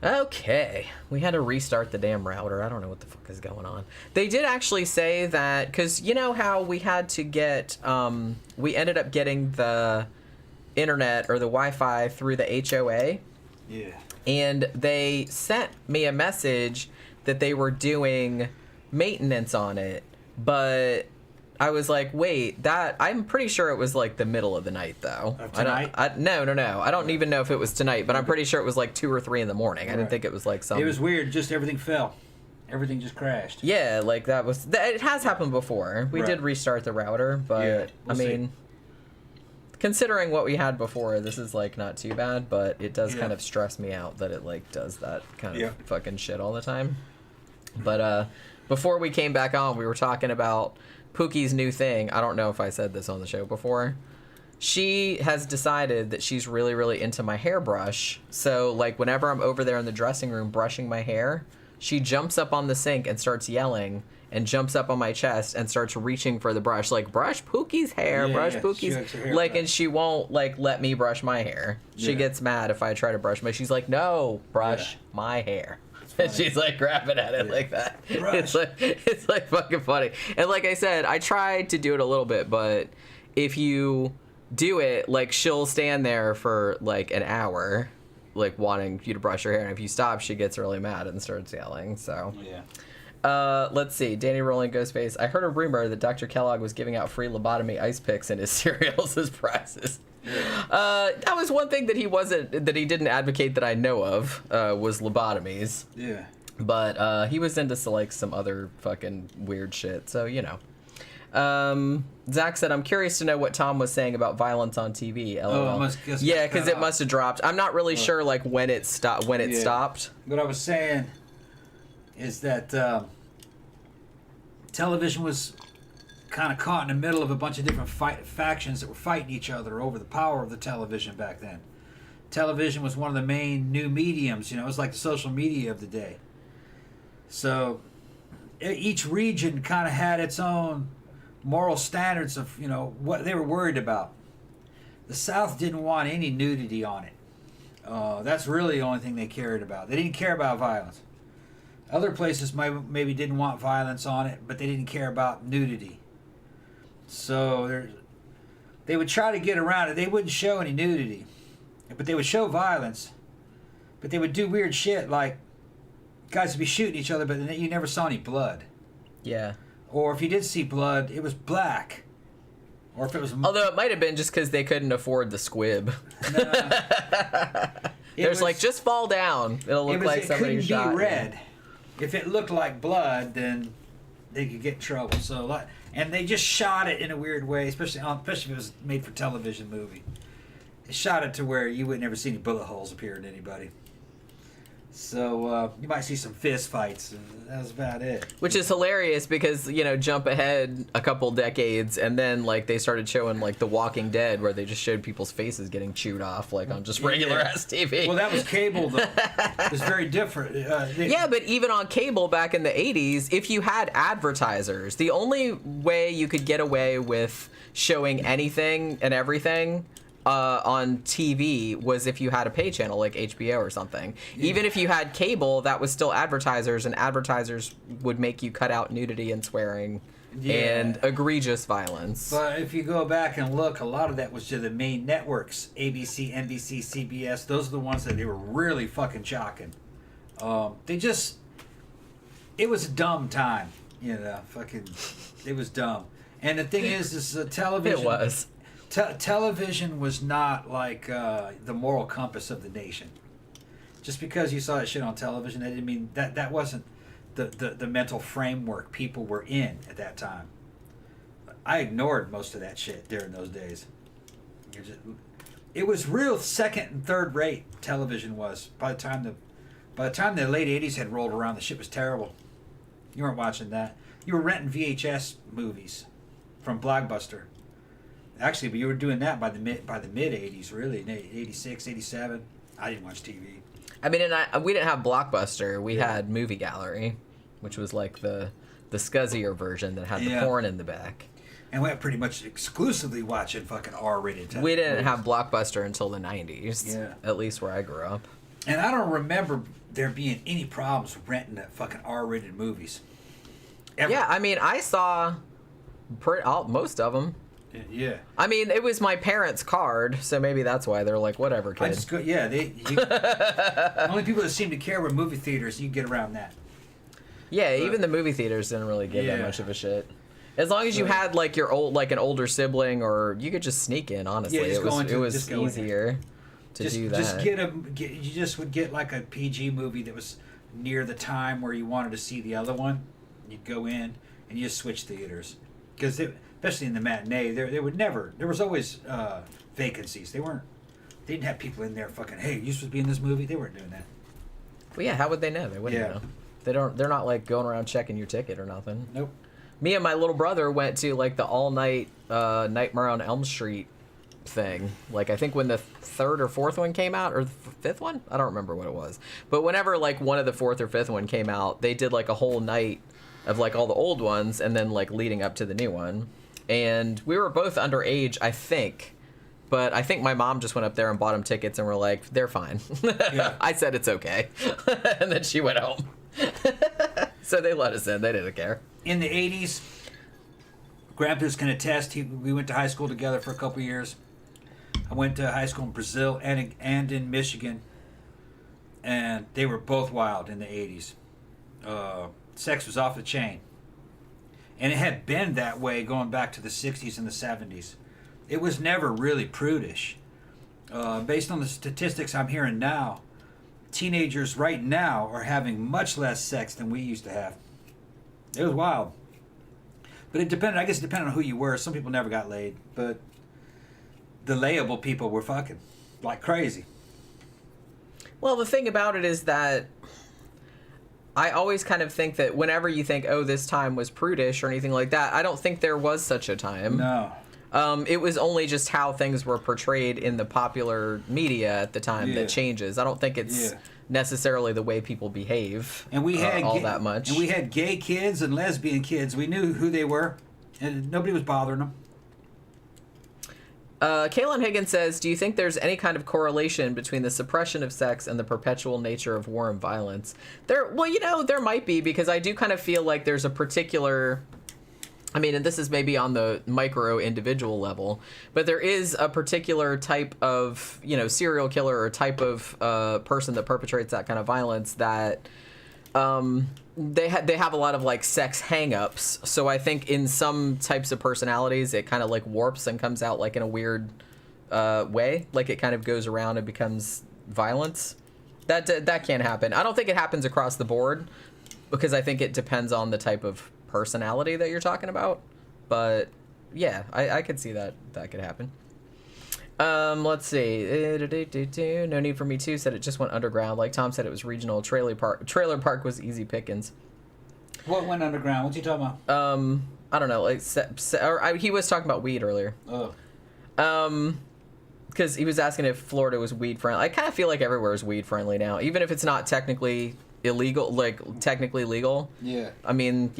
Okay, we had to restart the damn router. I don't know what the fuck is going on. They did actually say that, because you know how we had to get, we ended up getting the internet or the Wi-Fi through the HOA. Yeah. And they sent me a message that they were doing maintenance on it, but I was like, wait, I'm pretty sure it was like the middle of the night though. Tonight? No. I don't even know if it was tonight, but I'm pretty sure it was like 2 or 3 in the morning. I didn't think it was like some. It was weird. Just everything fell. Everything just crashed. Yeah, like it has happened before. We did restart the router, but we'll see. Considering what we had before, this is like not too bad, but it does kind of stress me out that it like does that kind of fucking shit all the time. But before we came back on, we were talking about Pookie's new thing. I don't know if I said this on the show before. She has decided that she's really, really into my hairbrush. So, like, whenever I'm over there in the dressing room brushing my hair, she jumps up on the sink and starts yelling and jumps up on my chest and starts reaching for the brush. Like, brush Pookie's hair, brush Pookie's hair. Like, and she won't, like, let me brush my hair. She gets mad if I try to brush my. She's like, no, brush my hair. And she's like grabbing at it like that. It's like fucking funny. And like I said, I tried to do it a little bit, but if you do it, like she'll stand there for like an hour, like wanting you to brush her hair, and if you stop, she gets really mad and starts yelling. So let's see. Danny Rolling Ghostface. I heard a rumor that Dr. Kellogg was giving out free lobotomy ice picks in his cereals as prizes. That was one thing that he didn't advocate that I know of, was lobotomies. Yeah. But he was into like some other fucking weird shit, so you know. Zach said, I'm curious to know what Tom was saying about violence on TV. LOL. Yeah, because it must have dropped. I'm not really sure like when it stopped. Stopped. What I was saying is that television was kind of caught in the middle of a bunch of different factions that were fighting each other over the power of the television back then. Television was one of the main new mediums, you know, it was like the social media of the day. So each region kind of had its own moral standards of, you know, what they were worried about. The South didn't want any nudity on it. That's really the only thing they cared about. They didn't care about violence. Other places maybe didn't want violence on it, but they didn't care about nudity. So they would try to get around it. They wouldn't show any nudity, but they would show violence. But they would do weird shit like guys would be shooting each other, but you never saw any blood. Yeah. Or if you did see blood, it was black. Or if it was... Although it might have been just because they couldn't afford the squib. There's like, just fall down. It'll look like somebody shot. It couldn't be red. If it looked like blood, then they could get in trouble. So, and they just shot it in a weird way, especially if it was made for television movie. They shot it to where you would never see any bullet holes appear in anybody. So you might see some fist fights, and that was about it. Which is hilarious because, you know, jump ahead a couple decades, and then like they started showing like The Walking Dead, where they just showed people's faces getting chewed off like on just regular ass TV. Well, that was cable though. It was very different. Yeah, but even on cable back in the 80s, if you had advertisers, the only way you could get away with showing anything and everything on TV was if you had a pay channel like HBO or something. Yeah. Even if you had cable, that was still advertisers, and advertisers would make you cut out nudity and swearing and egregious violence. But if you go back and look, a lot of that was to the main networks, ABC, NBC, CBS. Those are the ones that they were really fucking shocking. It was a dumb time, you know, it was dumb. And the thing is television... It was. Television was not like the moral compass of the nation. Just because you saw that shit on television, that didn't mean that wasn't the mental framework people were in at that time. I ignored most of that shit during those days. It was real second and third rate. Television was by the time the late 80s had rolled around, the shit was terrible. You weren't watching that. You were renting VHS movies from Blockbuster. Actually, but you were doing that by the mid 80s, really, 86, 87. I didn't watch TV. I mean, and we didn't have Blockbuster. We had Movie Gallery, which was like the scuzzier version that had the porn in the back. And we were pretty much exclusively watching fucking R-rated television. We didn't have Blockbuster until the 90s, at least where I grew up. And I don't remember there being any problems renting the fucking R-rated movies. Ever. Yeah, I mean, I saw most of them. Yeah. I mean, it was my parents' card, so maybe that's why they're like, whatever, kid. The only people that seem to care were movie theaters. You get around that. Yeah, even the movie theaters didn't really give that much of a shit. As long as you had like an older sibling, or you could just sneak in. Honestly, it was easier to do that. You just would get like a PG movie that was near the time where you wanted to see the other one. You'd go in and you just switch theaters, because especially in the matinee, there was always vacancies. They didn't have people in there fucking, hey, you supposed to be in this movie? They weren't doing that. Well, yeah, how would they know? They wouldn't know. They're not like going around checking your ticket or nothing. Nope. Me and my little brother went to like the all-night Nightmare on Elm Street thing. Like, I think when the third or fourth one came out, or the fifth one, I don't remember what it was. But whenever like one of the fourth or fifth one came out, they did like a whole night of like all the old ones, and then like leading up to the new one. And we were both underage, I think. But I think my mom just went up there and bought them tickets, and we're like, they're fine. Yeah. I said it's okay. And then she went home. So they let us in. They didn't care. In the 80s, Grandpa's can attest, we went to high school together for a couple years. I went to high school in Brazil and in Michigan. And they were both wild in the 80s. Sex was off the chain. And it had been that way going back to the 60s and the 70s. It was never really prudish. Based on the statistics I'm hearing now, teenagers right now are having much less sex than we used to have. It was wild. But I guess it depended on who you were. Some people never got laid. But the layable people were fucking like crazy. Well, the thing about it is that I always kind of think that whenever you think, oh, this time was prudish or anything like that, I don't think there was such a time. No. It was only just how things were portrayed in the popular media at the time that changes. I don't think it's necessarily the way people behave and we had that much. And we had gay kids and lesbian kids. We knew who they were, and nobody was bothering them. Kaylin Higgins says, do you think there's any kind of correlation between the suppression of sex and the perpetual nature of war and violence? There might be, because I do kind of feel like there's a particular... I mean, and this is maybe on the micro individual level, but there is a particular type of, serial killer or type of person that perpetrates that kind of violence that they have a lot of like sex hang-ups. So I think in some types of personalities, it kind of like warps and comes out like in a weird way. Like it kind of goes around and becomes violence. That can happen. I don't think it happens across the board, because I think it depends on the type of personality that you're talking about. But yeah, I could see that could happen. Let's see. No Need for Me Too said it just went underground. Like Tom said, it was regional. Trailer park was easy pickings. What went underground? What's he talking about? I don't know. Like he was talking about weed earlier. Oh. Because he was asking if Florida was weed friendly. I kind of feel like everywhere is weed friendly now, even if it's not technically illegal, like technically legal. Yeah. I mean,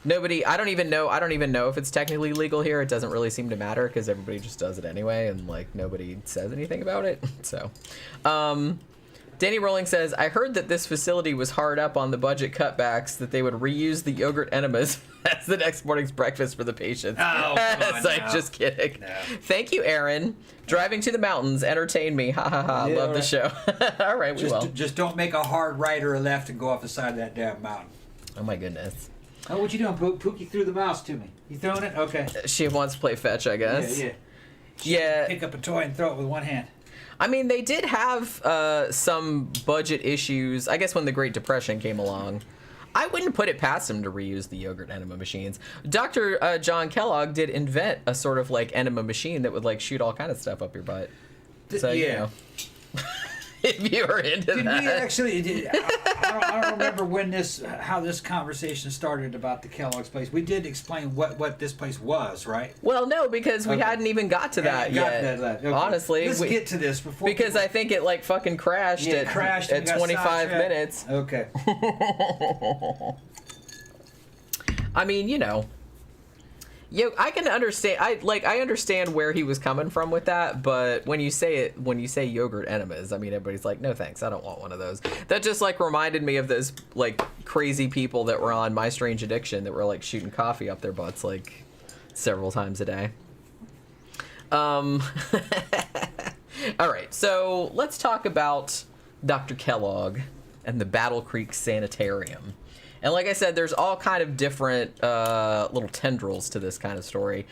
nobody. I don't even know if it's technically legal here. It doesn't really seem to matter, because everybody just does it anyway, and like nobody says anything about it. So, Danny Rolling says, I heard that this facility was hard up on the budget cutbacks, that they would reuse the yogurt enemas as the next morning's breakfast for the patients. Oh, Just kidding. No. Thank you, Aaron. Driving to the mountains, entertain me. Ha ha ha. Love the show. All right, we will. Just don't make a hard right or a left and go off the side of that damn mountain. Oh my goodness. Oh, what you doing, Pookie? Threw the mouse to me. You throwing it? Okay. She wants to play fetch, I guess. Yeah. Pick up a toy and throw it with one hand. I mean, they did have some budget issues, I guess, when the Great Depression came along. I wouldn't put it past them to reuse the yogurt enema machines. Dr. John Kellogg did invent a sort of like enema machine that would like shoot all kind of stuff up your butt. So, if you were into that. We actually? I don't remember how this conversation started about the Kellogg's place. We did explain what this place was, right? Well, no, because we hadn't even got to that yet. Okay. Honestly, let's get to this before. Because I think it like fucking crashed at 25 minutes. Okay. I mean, I can understand. I understand where he was coming from with that, but when you say yogurt enemas, I mean, everybody's like, no thanks, I don't want one of those. That just like reminded me of those like crazy people that were on My Strange Addiction that were like shooting coffee up their butts like several times a day. All right, so let's talk about Dr. Kellogg and the Battle Creek Sanitarium. And like I said, there's all kind of different little tendrils to this kind of story.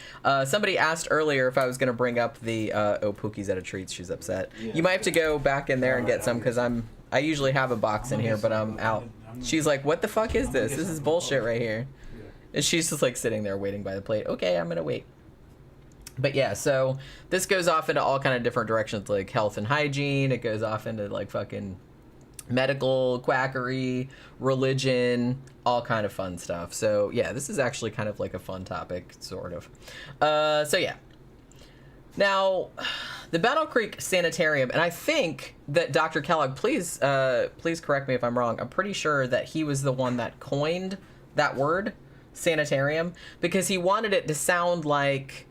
Somebody asked earlier if I was going to bring up the Pookie's out of treats. She's upset. Yeah, you might have to go back in there and get some because I usually have a box in here, but I'm out. She's like, what the fuck is this? This is bullshit right here. And she's just like sitting there waiting by the plate. Okay, I'm going to wait. But yeah, so this goes off into all kind of different directions, like health and hygiene. It goes off into like fucking medical quackery, religion, all kind of fun stuff. So yeah, this is actually kind of like a fun topic, sort of. So yeah. Now, the Battle Creek Sanitarium, and I think that Dr. Kellogg, please correct me if I'm wrong. I'm pretty sure that he was the one that coined that word, sanitarium, because he wanted it to sound like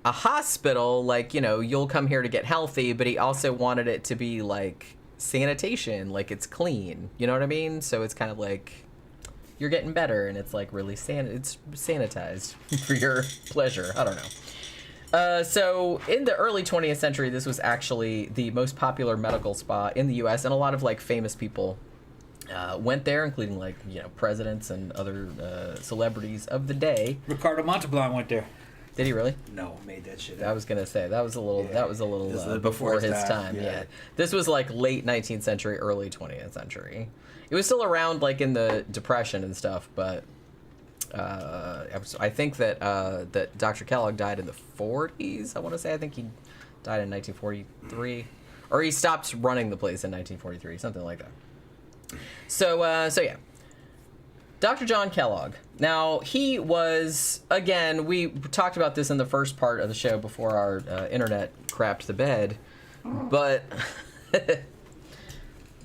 a hospital, like, you know, you'll come here to get healthy, but he also wanted it to be like sanitation, like it's clean, you know what I mean? So it's kind of like you're getting better and it's like really it's sanitized for your pleasure. I don't know. So in the early 20th century, this was actually the most popular medical spa in the US, and a lot of like famous people went there, including like, you know, presidents and other celebrities of the day. Ricardo Montalban went there. Did he really? No, made that shit up. I was gonna say that was a little before his time. Yeah. This was like late 19th century, early 20th century. It was still around like in the Depression and stuff, but I think that that Dr. Kellogg died in the 40s. I want to say. I think he died in 1943, or he stopped running the place in 1943, something like that. So yeah. Dr. John Kellogg. Now, he was, again, we talked about this in the first part of the show before our internet crapped the bed, but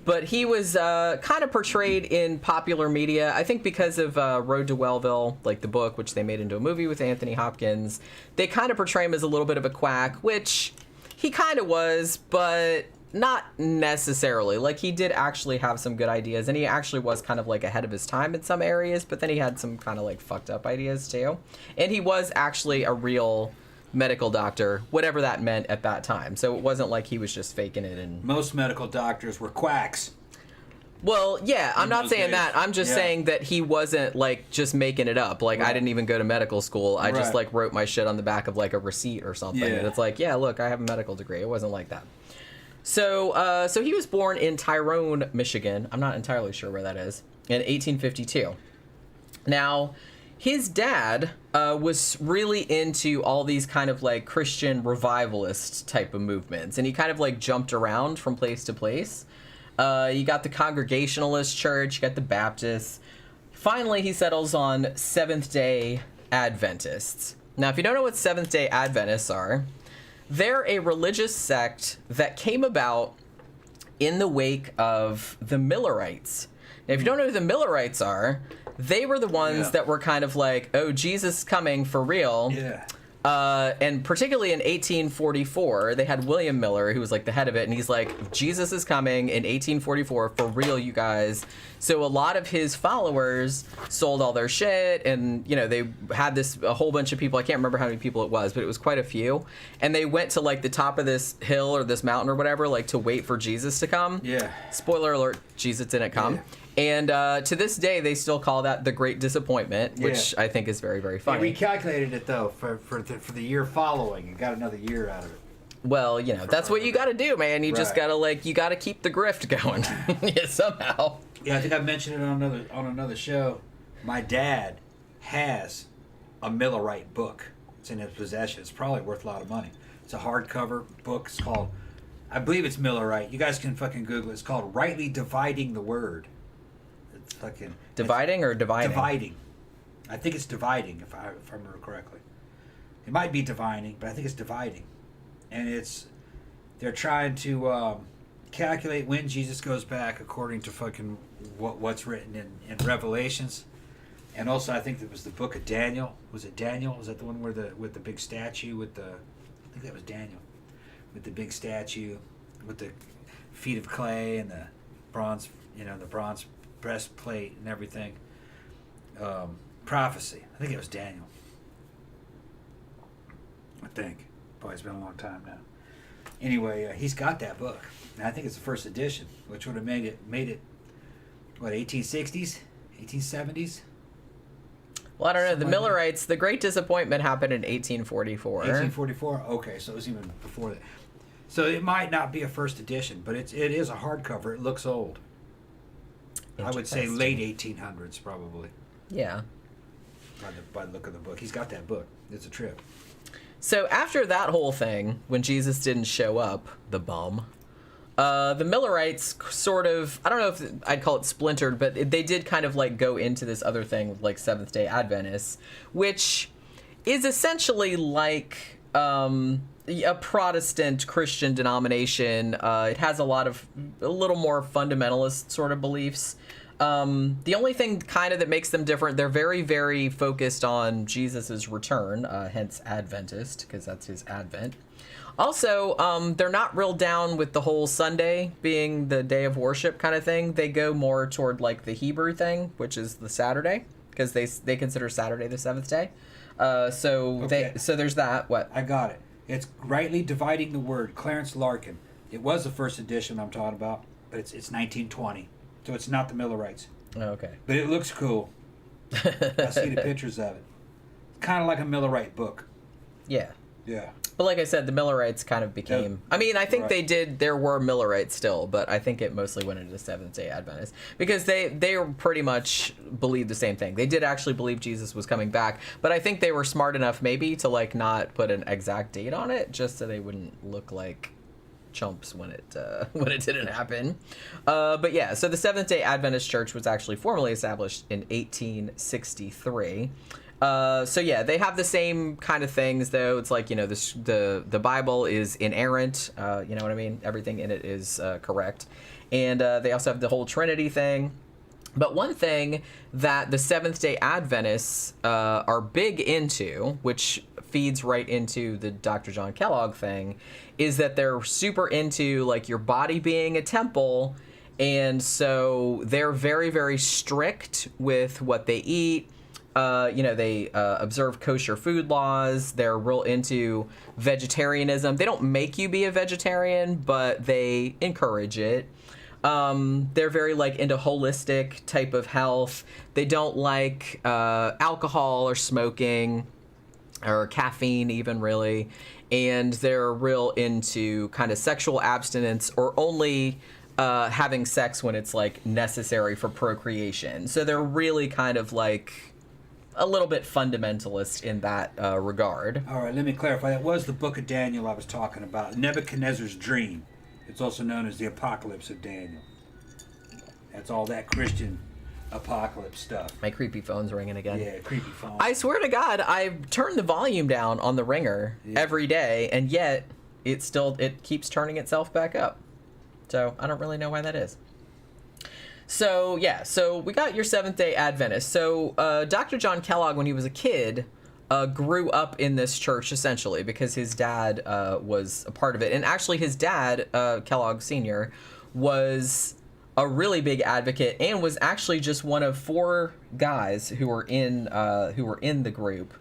but he was kind of portrayed in popular media, I think because of Road to Wellville, like the book, which they made into a movie with Anthony Hopkins. They kind of portray him as a little bit of a quack, which he kind of was, but not necessarily. Like, he did actually have some good ideas, and he actually was kind of like ahead of his time in some areas, but then he had some kind of like fucked up ideas too. And he was actually a real medical doctor, whatever that meant at that time. So it wasn't like he was just faking it. And most medical doctors were quacks. Well, yeah, I'm not saying that. I'm just saying that he wasn't like just making it up. Like, I didn't even go to medical school. I just like wrote my shit on the back of like a receipt or something. And it's like, yeah, look, I have a medical degree. It wasn't like that. So he was born in Tyrone, Michigan. I'm not entirely sure where that is. In 1852. Now, his dad was really into all these kind of like Christian revivalist type of movements, and he kind of like jumped around from place to place. You got the Congregationalist Church, you got the Baptists. Finally, he settles on Seventh-Day Adventists. Now, if you don't know what Seventh-Day Adventists are, they're a religious sect that came about in the wake of the Millerites. Now, if you don't know who the Millerites are, they were the ones that were kind of like, oh, Jesus is coming for real. Yeah. And particularly in 1844, they had William Miller, who was like the head of it, and he's like, Jesus is coming in 1844 for real, you guys. So a lot of his followers sold all their shit, and, you know, they had a whole bunch of people. I can't remember how many people it was, but it was quite a few. And they went to like the top of this hill or this mountain or whatever, like to wait for Jesus to come. Yeah. Spoiler alert, Jesus didn't come. Yeah. And to this day, they still call that the Great Disappointment, which I think is very, very funny. We recalculated it, though, for the year following. You got another year out of it. Well, you know, that's what you got to do, man. You just got to, you got to keep the grift going somehow. Yeah, I think I mentioned it on another show. My dad has a Millerite book. It's in his possession. It's probably worth a lot of money. It's a hardcover book. It's called, I believe it's Millerite. You guys can fucking Google it. It's called Rightly Dividing the Word. Fucking dividing or dividing? Dividing. I think it's dividing, if I remember correctly. It might be divining, but I think it's dividing. And they're trying to calculate when Jesus goes back according to fucking what's written in Revelations. And also, I think it was the Book of Daniel. Was it Daniel? Was that the one with the big statue with the? I think that was Daniel, with the big statue, with the feet of clay and the bronze, the bronze breastplate and everything. Prophecy. I think it was Daniel. I think. Boy, it's been a long time now. Anyway, he's got that book, and I think it's the first edition, which would have made it what, 1860s, 1870s. Well, I don't know. The Millerites, the Great Disappointment happened in 1844. 1844? Okay, so it was even before that. So it might not be a first edition, but it is a hardcover. It looks old. I would say late 1800s, probably. Yeah. By the look of the book. He's got that book. It's a trip. So after that whole thing, when Jesus didn't show up, the bum, the Millerites sort of, I don't know if I'd call it splintered, but they did kind of like go into this other thing with like Seventh-Day Adventists, which is essentially like a Protestant Christian denomination. It has a little more fundamentalist sort of beliefs. The only thing kind of that makes them different, they're very, very focused on Jesus's return, hence Adventist, because that's his Advent. Also, they're not real down with the whole Sunday being the day of worship kind of thing. They go more toward like the Hebrew thing, which is the Saturday, because they consider Saturday the seventh day. So there's that. What? I got it. It's Rightly Dividing the Word. Clarence Larkin. It was the first edition I'm talking about, but it's 1920, so it's not the Millerites. Oh, okay. But it looks cool. I see the pictures of it. It's kind of like a Millerite book. Yeah. Yeah. But like I said, the Millerites kind of became... I mean, I think there were Millerites still, but I think it mostly went into Seventh-Day Adventists. Because they pretty much believed the same thing. They did actually believe Jesus was coming back, but I think they were smart enough maybe to like not put an exact date on it, just so they wouldn't look like chumps when it didn't happen. But yeah, so the Seventh-Day Adventist Church was actually formally established in 1863. So yeah, they have the same kind of things, though. It's like, the Bible is inerrant. You know what I mean? Everything in it is correct. And they also have the whole Trinity thing. But one thing that the Seventh-Day Adventists are big into, which feeds right into the Dr. John Kellogg thing, is that they're super into like your body being a temple. And so they're very, very strict with what they eat. They observe kosher food laws. They're real into vegetarianism. They don't make you be a vegetarian, but they encourage it. They're very into holistic type of health. They don't like alcohol or smoking or caffeine even, really. And they're real into kind of sexual abstinence, or only having sex when it's necessary for procreation. So they're really kind of a little bit fundamentalist in that regard. All right, let me clarify. That was the Book of Daniel I was talking about. Nebuchadnezzar's dream. It's also known as the Apocalypse of Daniel. That's all that Christian apocalypse stuff. My creepy phone's ringing again. Yeah, creepy phone. I swear to God, I turn the volume down on the ringer every day, and yet it keeps turning itself back up. So I don't really know why that is. So, yeah, so we got your Seventh-Day Adventist. So, Dr. John Kellogg, when he was a kid, grew up in this church, essentially, because his dad was a part of it. And actually, his dad, Kellogg Sr., was a really big advocate and was actually just one of 4 guys who were in the group.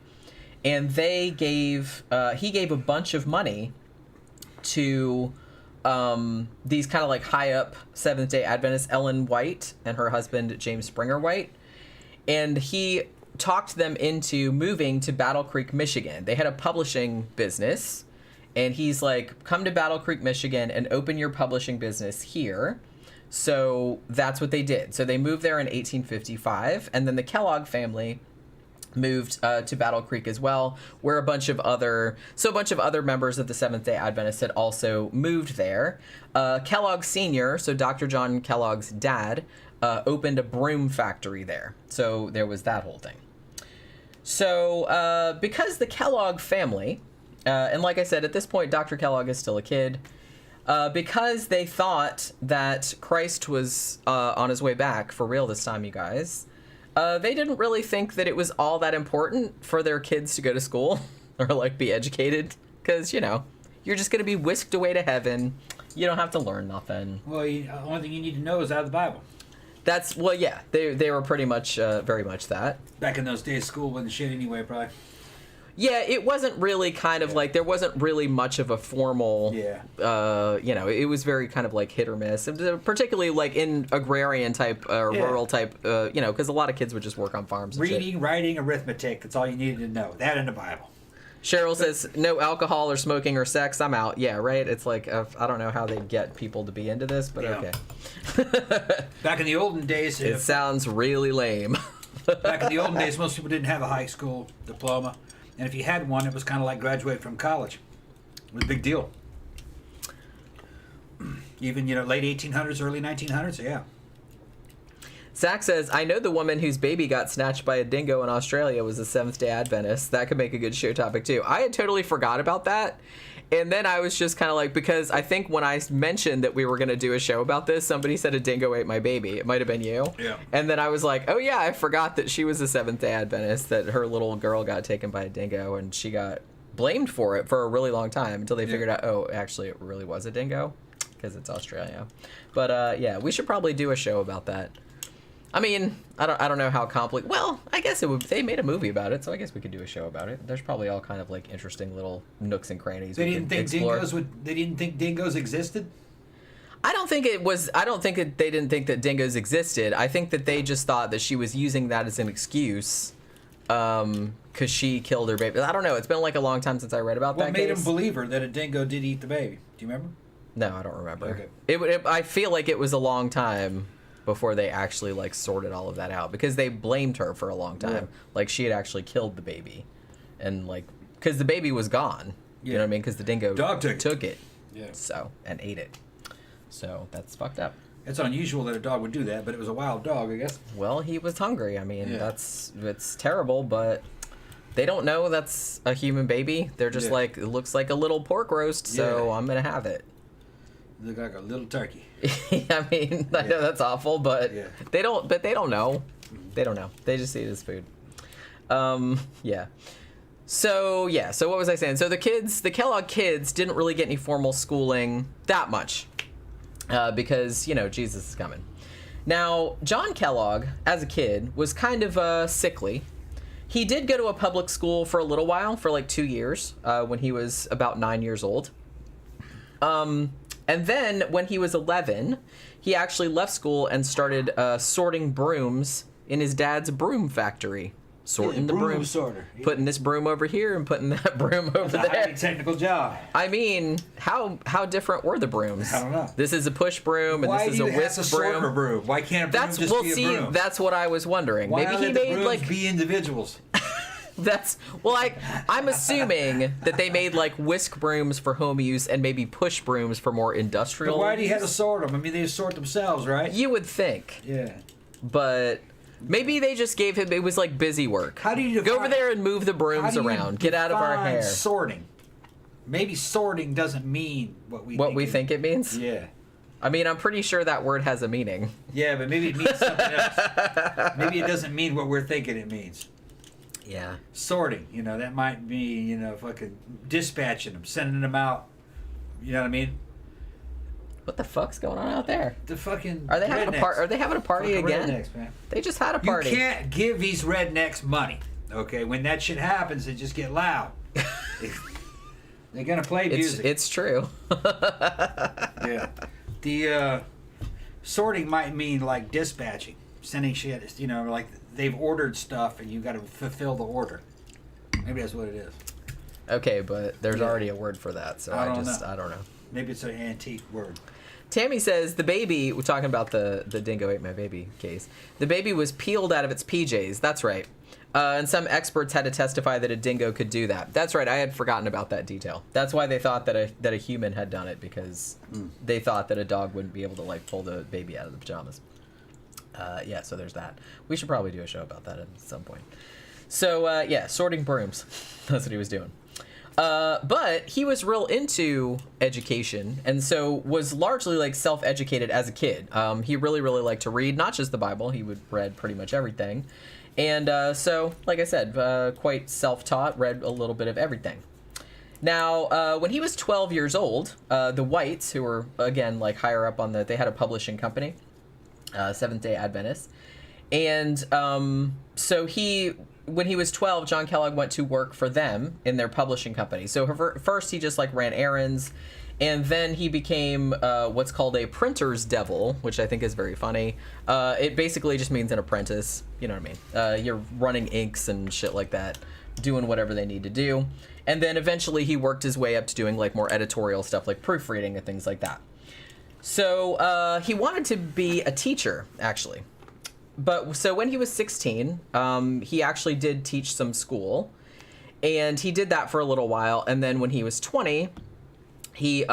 And he gave a bunch of money to... these kind of high up Seventh-Day Adventists, Ellen White and her husband James Springer White, and he talked them into moving to Battle Creek, Michigan. They had a publishing business, and he's like, come to Battle Creek, Michigan and open your publishing business here. So that's what they did. So they moved there in 1855, and then the Kellogg family moved to Battle Creek as well, where a bunch of other members of the Seventh-Day Adventists had also moved there. Kellogg Sr., so Dr. John Kellogg's dad, opened a broom factory there. So there was that whole thing. So because the Kellogg family, and like I said, at this point, Dr. Kellogg is still a kid, because they thought that Christ was on his way back for real this time, you guys, They didn't really think that it was all that important for their kids to go to school or, like, be educated. Because, you know, you're just going to be whisked away to heaven. You don't have to learn nothing. Well, the only thing you need to know is out of the Bible. Well, yeah. They were pretty much, very much that. Back in those days, school wasn't shit anyway, probably. Yeah, it wasn't really kind of like, there wasn't really much of a formal, you know, it was very kind of like hit or miss, particularly like in agrarian type or rural type, you know, because a lot of kids would just work on farms and Reading, shit. writing, arithmetic, that's all you needed to know. That in the Bible. Cheryl says, no alcohol or smoking or sex, I'm out. Yeah, right? It's like, I don't know how they get people to be into this, but okay. Back in the olden days... It sounds really lame. Back in the olden days, most people didn't have a high school diploma. And if you had one, it was kind of like graduating from college. It was a big deal. Even, you know, late 1800s, early 1900s, yeah. Zach says, I know the woman whose baby got snatched by a dingo in Australia was a Seventh-Day Adventist. That could make a good show topic, too. I had totally forgot about that. And then I was just kind of like, because I think when I mentioned that we were going to do a show about this, somebody said a dingo ate my baby. It might have been you. Yeah. And then I was like, oh, yeah, I forgot that she was a Seventh-Day Adventist, that her little girl got taken by a dingo, and she got blamed for it for a really long time until they figured out, oh, actually, it really was a dingo because it's Australia. But, yeah, we should probably do a show about that. I mean, I don't know how complicated. Well, I guess it would. They made a movie about it, so I guess we could do a show about it. There's probably all kind of like interesting little nooks and crannies. They didn't think dingoes They didn't think dingoes existed. I don't think it was. I don't think that they didn't think that dingoes existed. I think that they just thought that she was using that as an excuse, because she killed her baby. I don't know. It's been like a long time since I read about that. What made him believe her that a dingo did eat the baby? Do you remember? No, I don't remember. Okay. I feel like it was a long time before they actually like sorted all of that out, because they blamed her for a long time. Like she had actually killed the baby, and like because the baby was gone. You know what I mean? Because the dingo took it. Yeah. So and ate it. So that's fucked up. It's unusual that a dog would do that, but it was a wild dog, I guess. Well, he was hungry. I mean, it's terrible, but they don't know that's a human baby. They're just like, it looks like a little pork roast, so I'm gonna have it. Look like a little turkey. I mean, I know that's awful, but they don't. But they don't know. They don't know. They just eat it as food. Yeah. So what was I saying? So the Kellogg kids didn't really get any formal schooling that much, because Jesus is coming. Now John Kellogg, as a kid, was kind of sickly. He did go to a public school for a little while, for like 2 years, when he was about 9 years old. And then, when he was 11, he actually left school and started sorting brooms in his dad's broom factory. Sorting the broom sorter. Yeah. Putting this broom over here and putting that broom over there. It's a highly technical job. I mean, how different were the brooms? I don't know. This is a push broom, and this is a whisk broom. A broom. Why can't a broom just be a broom? That's what I was wondering. Why Maybe he made like be individuals. I'm assuming that they made like whisk brooms for home use and maybe push brooms for more industrial. But why do you have to sort them? I mean, they sort themselves, right? You would think. Yeah. But maybe they just gave him. It was like busy work. How do you go over there and move the brooms around? Get out of our hair. Sorting. Maybe sorting doesn't mean what we think it means. Yeah. I mean, I'm pretty sure that word has a meaning. Yeah, but maybe it means something else. Maybe it doesn't mean what we're thinking it means. Yeah. Sorting, that might be, fucking dispatching them, sending them out. You know what I mean? What the fuck's going on out there? The fucking Are they having a party fucking again? Rednecks, man. They just had a party. You can't give these rednecks money. Okay, when that shit happens, they just get loud. They're gonna play music. It's true. Yeah. The sorting might mean like dispatching, sending shit. Like they've ordered stuff and you got to fulfill the order. Maybe that's what it is. Okay, but there's already a word for that, so I don't know. Maybe it's an antique word. Tammy says the baby, we're talking about the dingo ate my baby case. The baby was peeled out of its PJs. That's right. And some experts had to testify that a dingo could do that. That's right. I had forgotten about that detail. That's why they thought that a human had done it, because they thought that a dog wouldn't be able to like pull the baby out of the pajamas. So there's that. We should probably do a show about that at some point. So, sorting brooms. That's what he was doing. But he was real into education, and so was largely like self-educated as a kid. He really, really liked to read, not just the Bible. He would read pretty much everything. And so, like I said, quite self-taught, read a little bit of everything. Now, when he was 12 years old, the Whites, who were, again, like higher up on they had a publishing company, Seventh-Day Adventist. And so when he was 12, John Kellogg went to work for them in their publishing company. So first he just like ran errands, and then he became what's called a printer's devil, which I think is very funny. It basically just means an apprentice, you know what I mean? You're running inks and shit like that, doing whatever they need to do. And then eventually he worked his way up to doing like more editorial stuff, like proofreading and things like that. So he wanted to be a teacher, actually. But so when he was 16, he actually did teach some school, and he did that for a little while. And then when he was 20, he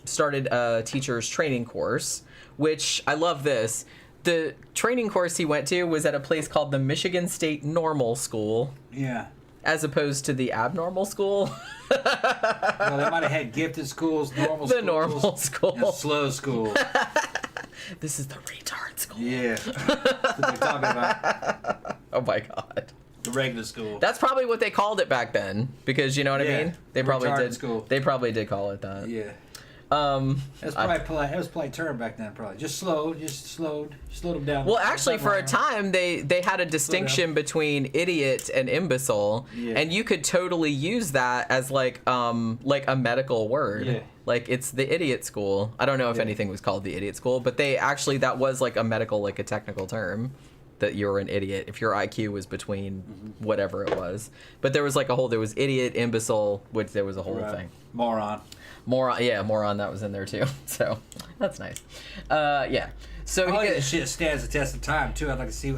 started a teacher's training course, which I love this. The training course he went to was at a place called the Michigan State Normal School. Yeah. As opposed to the abnormal school. Well, they might have had gifted schools, normal schools. The normal school. And slow school. This is the retard school. Yeah. That's what they're talking about. Oh my god. The regular school. That's probably what they called it back then, because you know what I mean? They probably retarded did. School. They probably did call it that. Yeah. That's probably polite. That was a polite term back then, probably. Just slowed them down. Well, actually, for a time, they had a distinction between idiot and imbecile, and you could totally use that as like a medical word. Yeah. Like it's the idiot school. I don't know if anything was called the idiot school, but that was like a medical, like a technical term, that you're an idiot if your IQ was between whatever it was. But there was like there was idiot, imbecile, which there was a whole thing. Moron, that was in there too. So that's nice. Yeah. So this shit stands the test of time too. I'd like to see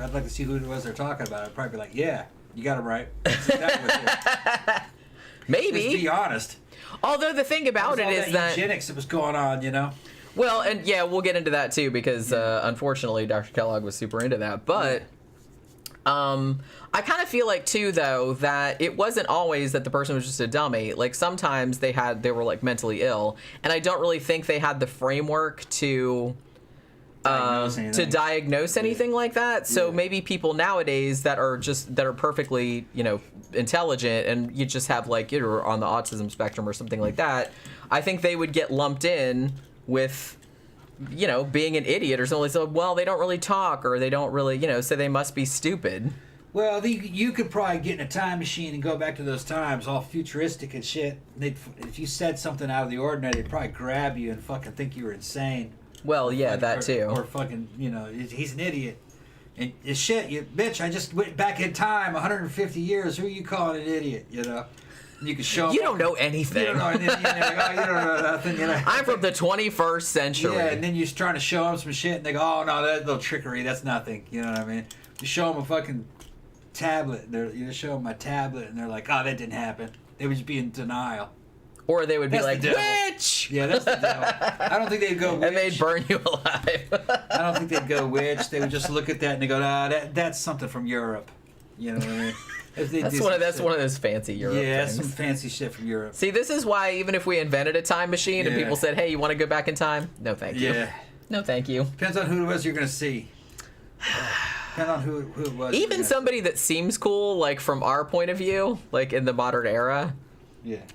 who it was they're talking about. I'd probably be like, yeah, you got it right. That's exactly what maybe. Just be honest. Although the thing about it is that eugenics that was going on, you know. Well, and yeah, we'll get into that too, because unfortunately Dr. Kellogg was super into that. But I kind of feel like too, though, that it wasn't always that the person was just a dummy. Like sometimes they were like mentally ill, and I don't really think they had the framework to diagnose anything like that. So maybe people nowadays that are perfectly, intelligent, and you just have like you're on the autism spectrum or something like that, I think they would get lumped in with being an idiot or something. So, well, they don't really talk, or they don't really, so they must be stupid. Well, you could probably get in a time machine and go back to those times, all futuristic and shit. If you said something out of the ordinary, they'd probably grab you and fucking think you were insane. Well, yeah, that too. Or fucking, he's an idiot. And shit, you bitch, I just went back in time 150 years. Who are you calling an idiot, You can show them. You don't know anything. You don't know anything. Like, oh, you don't know nothing. I'm from the 21st century. Yeah, and then you're trying to show them some shit, and they go, oh, no, that little trickery, that's nothing. You know what I mean? You show them a fucking tablet. You show them my tablet, and they're like, oh, that didn't happen. They would just be in denial. Or they would be like, witch! Yeah, that's the devil. I don't think they'd go witch. And they'd burn you alive. I don't think they'd go witch. They would just look at that and they go, that's something from Europe. You know what I mean? That's one of those fancy Europe things. Yeah, that's some fancy shit from Europe. See, this is why even if we invented a time machine and people said, hey, you want to go back in time? No, thank you. Yeah. No, thank you. Depends on who it was you're going to see. Depends on who it was. Even somebody that seems cool, like from our point of view, like in the modern era,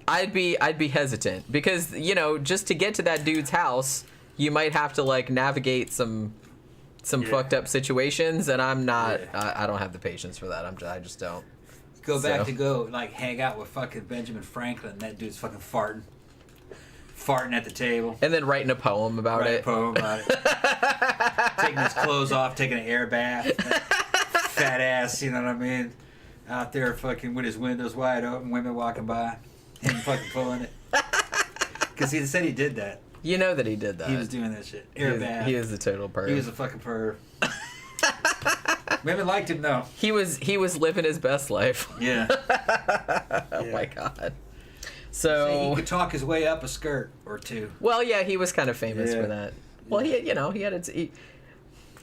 I'd be hesitant because, just to get to that dude's house, you might have to like navigate some fucked up situations, and I'm not. I don't have the patience for that. I just don't. Go back to go like hang out with fucking Benjamin Franklin. That dude's fucking farting at the table, and then writing a poem about it. Taking his clothes off, taking an air bath. Fat ass, you know what I mean? Out there fucking with his windows wide open, women walking by, him fucking pulling it. Because he said he did that. You know that he did that. He was doing that shit. Air bath. He was a total perv. He was a fucking perv. Women liked him though. He was living his best life. Yeah. Oh my god. So he could talk his way up a skirt or two. Well, yeah, he was kind of famous for that. Well, he had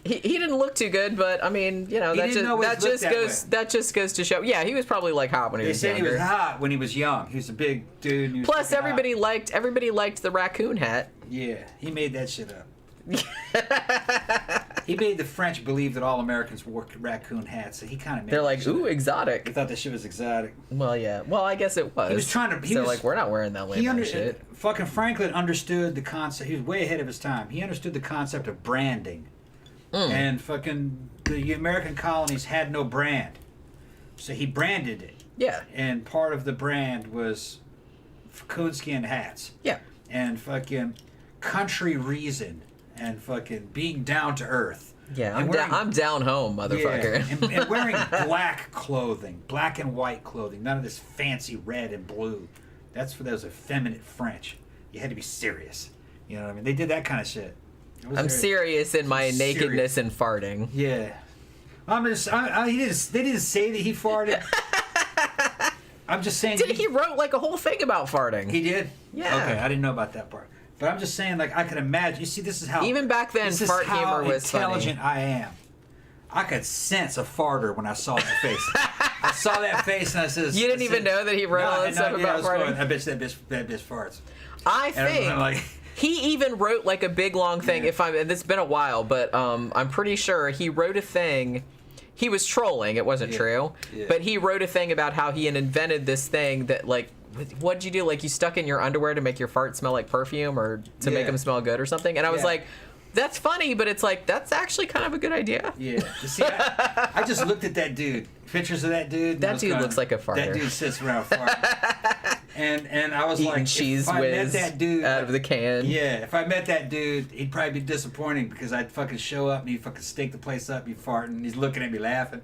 He didn't look too good, but I mean, you know, that just goes to show. Yeah, he was probably like hot when he was younger. They said he was hot when he was young. He was a big dude. And plus, everybody liked the raccoon hat. Yeah, he made that shit up. He made the French believe that all Americans wore raccoon hats. So he kind of made. They're like, ooh, exotic. They thought that shit was exotic. Well, yeah. Well, I guess it was. He was trying to. Like, we're not wearing that lame shit. Fucking Franklin understood the concept. He was way ahead of his time. He understood the concept of branding. And fucking the American colonies had no brand. So he branded it. Yeah. And part of the brand was coonskin hats. Yeah. And fucking country reason. And fucking being down to earth. Yeah, I'm down home, motherfucker. Yeah, and wearing black clothing. Black and white clothing. None of this fancy red and blue. That's for those effeminate French. You had to be serious. You know what I mean? They did that kind of shit. I'm serious in my nakedness and farting. Yeah. They didn't say that he farted. I'm just saying. He wrote like a whole thing about farting. He did? Yeah. Okay, I didn't know about that part. But I'm just saying, like, I could imagine. You see, this is how. Even back then, fart humor was funny. Intelligent I am. I could sense a farter when I saw that face. I saw that face and I said. You didn't even know that he wrote all that stuff about farting? I bet that bitch farts. I think. He even wrote like a big long thing. Yeah. And it's been a while, but I'm pretty sure he wrote a thing. He was trolling. It wasn't true, but he wrote a thing about how he had invented this thing that like, what'd you do? Like you stuck in your underwear to make your fart smell like perfume or to make them smell good or something. And I was like, that's funny, but it's like that's actually kind of a good idea. Yeah. You see, I just looked at that dude. Pictures of that dude. That dude looks like a farter. That dude sits around farting. And I was eating like, cheese if I met that dude out of the can. Yeah, if I met that dude, he'd probably be disappointing because I'd fucking show up and he'd fucking stake the place up, he'd fart, and he's looking at me laughing.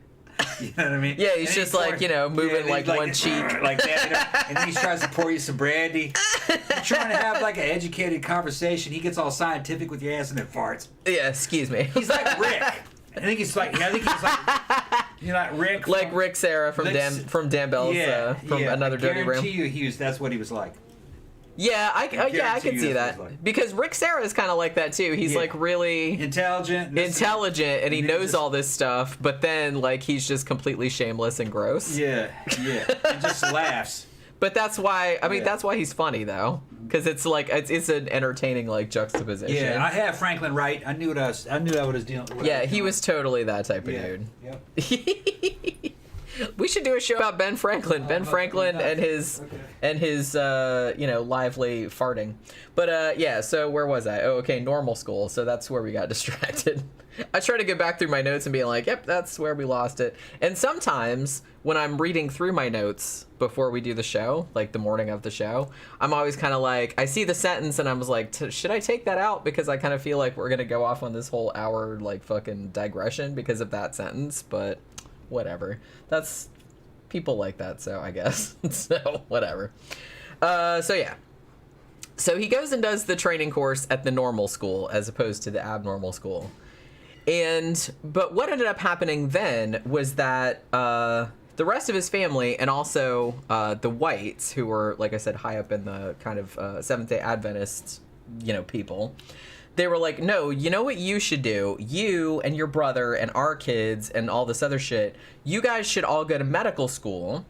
You know what I mean? Yeah, he's just like, you know, moving like one cheek. Like that, you know? And then he tries to pour you some brandy. You're trying to have like an educated conversation. He gets all scientific with your ass and then farts. Yeah, excuse me. He's like Rick. I think he's like, you know, Rick. Like Rick Serra from Dan Bell's, from Another Dirty Room. I guarantee you that's what he was like. Yeah, I could see that. Like. Because Rick Serra is kind of like that too. He's like really intelligent, and he knows all this stuff, but then like he's just completely shameless and gross. Yeah, he just laughs. But that's why that's why he's funny though, because it's like it's an entertaining like juxtaposition. Yeah, I have Franklin right. I knew I was dealing with. Yeah, he was totally that type of dude. Yep. We should do a show about Ben Franklin. Ben Franklin and his lively farting. But yeah, so where was I? Oh, okay, normal school. So that's where we got distracted. I try to go back through my notes and be like, yep, that's where we lost it. And sometimes when I'm reading through my notes before we do the show, like the morning of the show, I'm always kind of like, I see the sentence and I was like, should I take that out? Because I kind of feel like we're going to go off on this whole hour like fucking digression because of that sentence. But whatever. That's people like that, so I guess. So whatever. So yeah. So he goes and does the training course at the normal school as opposed to the abnormal school. But what ended up happening then was that the rest of his family and also the whites, who were, like I said, high up in the kind of Seventh-Day Adventist, people, they were like, no, you know what you should do? You and your brother and our kids and all this other shit, you guys should all go to medical school,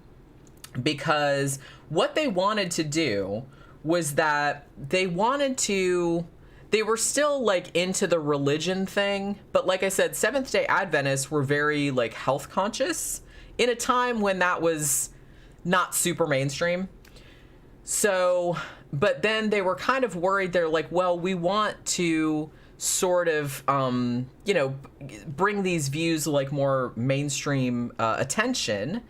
because what they wanted to do was that they were still like into the religion thing, but like I said, Seventh-Day Adventists were very like health conscious in a time when that was not super mainstream. So, but then they were kind of worried. They're like, well, we want to sort of, bring these views like more mainstream attention.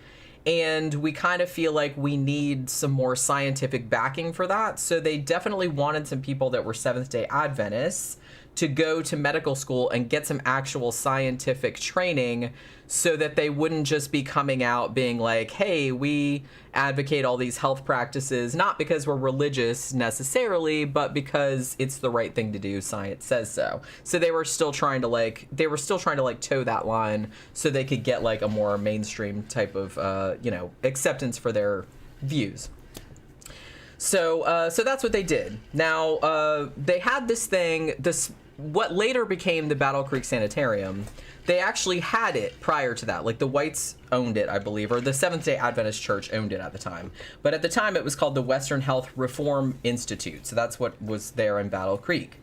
And we kind of feel like we need some more scientific backing for that. So they definitely wanted some people that were Seventh-Day Adventists to go to medical school and get some actual scientific training, so that they wouldn't just be coming out being like, hey, we advocate all these health practices, not because we're religious necessarily, but because it's the right thing to do. Science says so. So they were still trying to toe that line so they could get like a more mainstream type of, acceptance for their views. So that's what they did. Now, they had this thing, what later became the Battle Creek Sanitarium, they actually had it prior to that. Like, the whites owned it, I believe, or the Seventh-Day Adventist Church owned it at the time. But at the time, it was called the Western Health Reform Institute. So that's what was there in Battle Creek.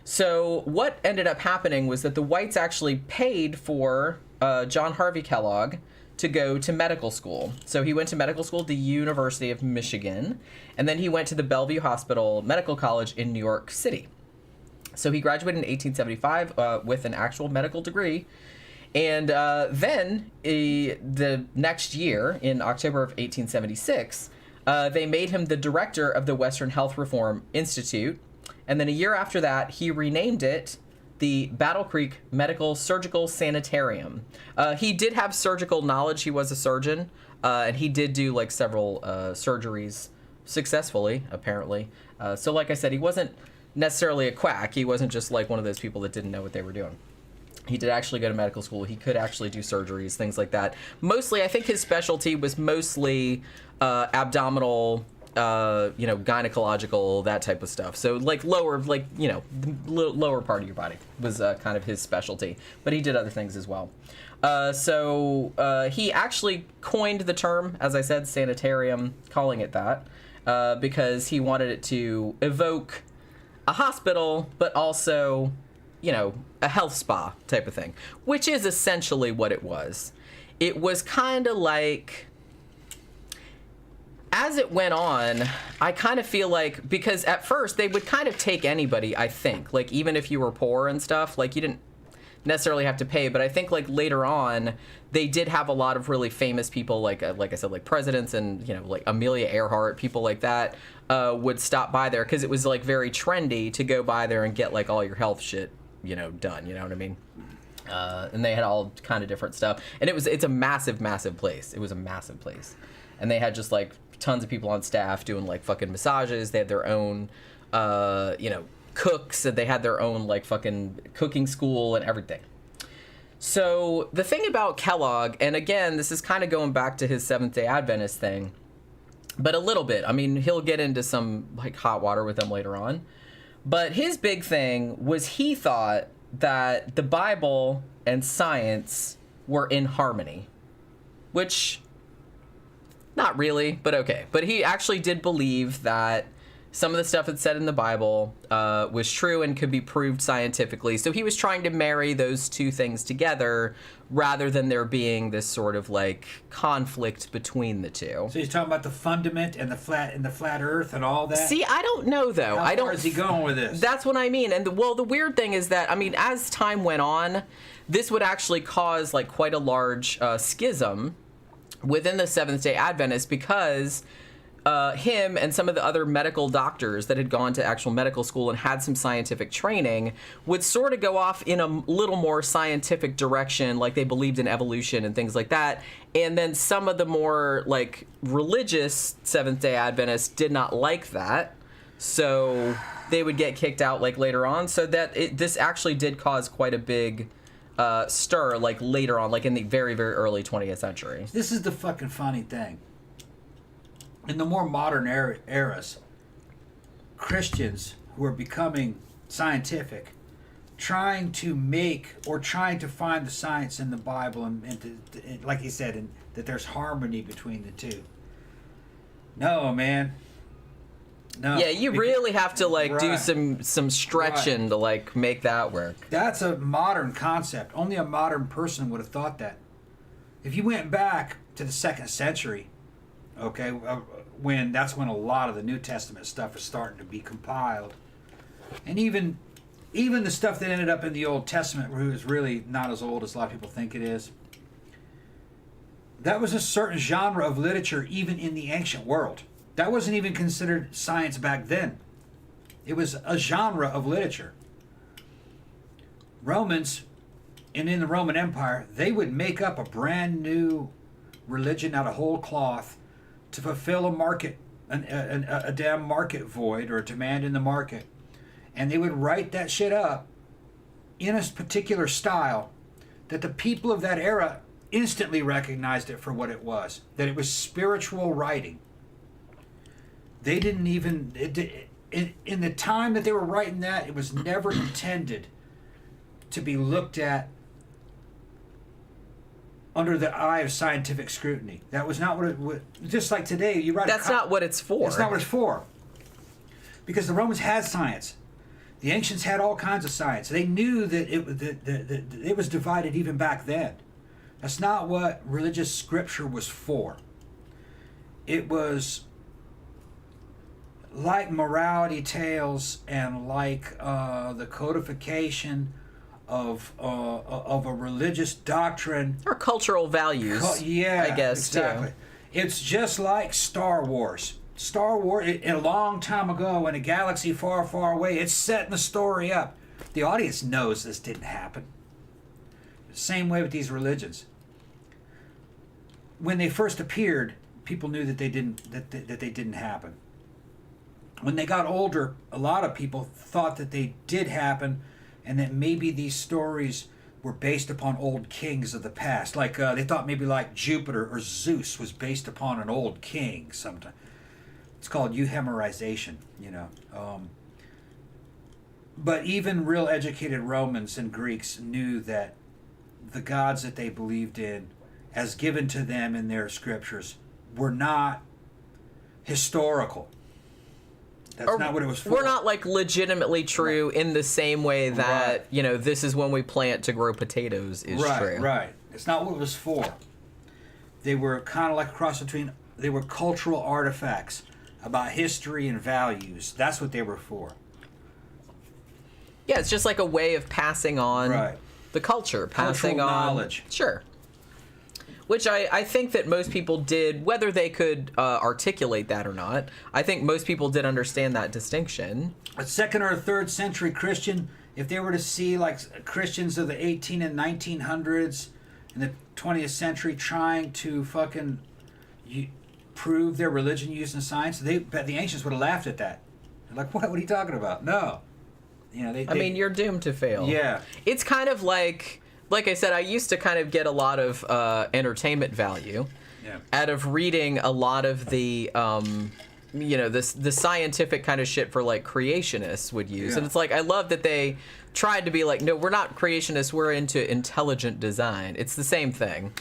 So what ended up happening was that the whites actually paid for John Harvey Kellogg to go to medical school. So he went to medical school at the University of Michigan, and then he went to the Bellevue Hospital Medical College in New York City. So he graduated in 1875 with an actual medical degree, and then the next year, in October of 1876, they made him the director of the Western Health Reform Institute, and then a year after that, he renamed it the Battle Creek Medical Surgical Sanitarium. He did have surgical knowledge. He was a surgeon, and he did do like several surgeries successfully, apparently. So like I said, he wasn't necessarily a quack. He wasn't just like one of those people that didn't know what they were doing. He did actually go to medical school. He could actually do surgeries, things like that. Mostly, I think his specialty was mostly abdominal, gynecological, that type of stuff. So like lower, like, lower part of your body was kind of his specialty, but he did other things as well. So he actually coined the term, as I said, sanitarium, calling it that, because he wanted it to evoke a hospital, but also, a health spa type of thing, which is essentially what it was. It was kind of like, as it went on, I kind of feel like, because at first they would kind of take anybody, I think, like even if you were poor and stuff, like you didn't necessarily have to pay, but I think like later on they did have a lot of really famous people, like I said, like presidents and like Amelia Earhart, people like that would stop by there because it was like very trendy to go by there and get like all your health shit done, you know what I mean? And they had all kind of different stuff, and it's a massive place. It was a massive place, and they had just like tons of people on staff doing like fucking massages. They had their own cooks, and they had their own like fucking cooking school and everything. So the thing about Kellogg, and again, this is kind of going back to his Seventh-Day Adventist thing, but a little bit. I mean, he'll get into some like hot water with them later on. But his big thing was he thought that the Bible and science were in harmony, which, not really, but okay. But he actually did believe that some of the stuff that's said in the Bible was true and could be proved scientifically. So he was trying to marry those two things together rather than there being this sort of like conflict between the two. So he's talking about the fundament and the flat Earth and all that. See, I don't know though. How far is he going with this? That's what I mean. And the weird thing is that, I mean, as time went on, this would actually cause like quite a large schism within the Seventh-Day Adventists, because him and some of the other medical doctors that had gone to actual medical school and had some scientific training would sort of go off in a little more scientific direction, like they believed in evolution and things like that. And then some of the more like religious Seventh-Day Adventists did not like that, so they would get kicked out like later on. So that this actually did cause quite a big stir like later on, like in the very, very early 20th century. This is the fucking funny thing. In the more modern eras, Christians who are becoming scientific, trying to find the science in the Bible, and like he said, and that there's harmony between the two. No, man. No. Yeah, you really have to like do some stretching to like make that work. That's a modern concept. Only a modern person would have thought that. If you went back to the 2nd century, okay, that's when a lot of the New Testament stuff is starting to be compiled, and even the stuff that ended up in the Old Testament, which is really not as old as a lot of people think it is. That was a certain genre of literature, even in the ancient world. That wasn't even considered science back then. It was a genre of literature. Romans, and in the Roman Empire, they would make up a brand new religion out of whole cloth to fulfill a market, a damn market void or a demand in the market. And they would write that shit up in a particular style that the people of that era instantly recognized it for what it was, that it was spiritual writing. They didn't even, in the time that they were writing that, it was never intended to be looked at under the eye of scientific scrutiny. That was not what it was. Just like today, you write. That's not what it's for. It's not what it's for. Because the Romans had science. The ancients had all kinds of science. They knew that it was divided even back then. That's not what religious scripture was for. It was like morality tales and like the codification of a religious doctrine or cultural values. I guess exactly. too. It's just like Star Wars. Star Wars, a long time ago in a galaxy far, far away, it's setting the story up. The audience knows this didn't happen. Same way with these religions. When they first appeared, people knew that they didn't happen. When they got older, a lot of people thought that they did happen, and that maybe these stories were based upon old kings of the past. Like they thought maybe like Jupiter or Zeus was based upon an old king sometime. It's called euhemerization, you know. But even real educated Romans and Greeks knew that the gods that they believed in, as given to them in their scriptures, were not historical. That's not what it was for. We're not like legitimately true in the same way that, you know, this is when we plant to grow potatoes is true. Right. It's not what it was for. They were kind of like a cross between, they were cultural artifacts about history and values. That's what they were for. Yeah, it's just like a way of passing on the culture, passing on knowledge. Sure. Which I think that most people did, whether they could articulate that or not. I think most people did understand that distinction. A 2nd or 3rd century Christian, if they were to see like Christians of the 18 and 1900s in the 20th century trying to fucking prove their religion using science, the ancients would have laughed at that. They're like, what are you talking about? No. You know, I mean, you're doomed to fail. Yeah. It's kind of like I said, I used to kind of get a lot of entertainment value out of reading a lot of the, you know, the scientific kind of shit for like creationists would use. And it's like, I love that they tried to be like, no, we're not creationists, we're into intelligent design. It's the same thing.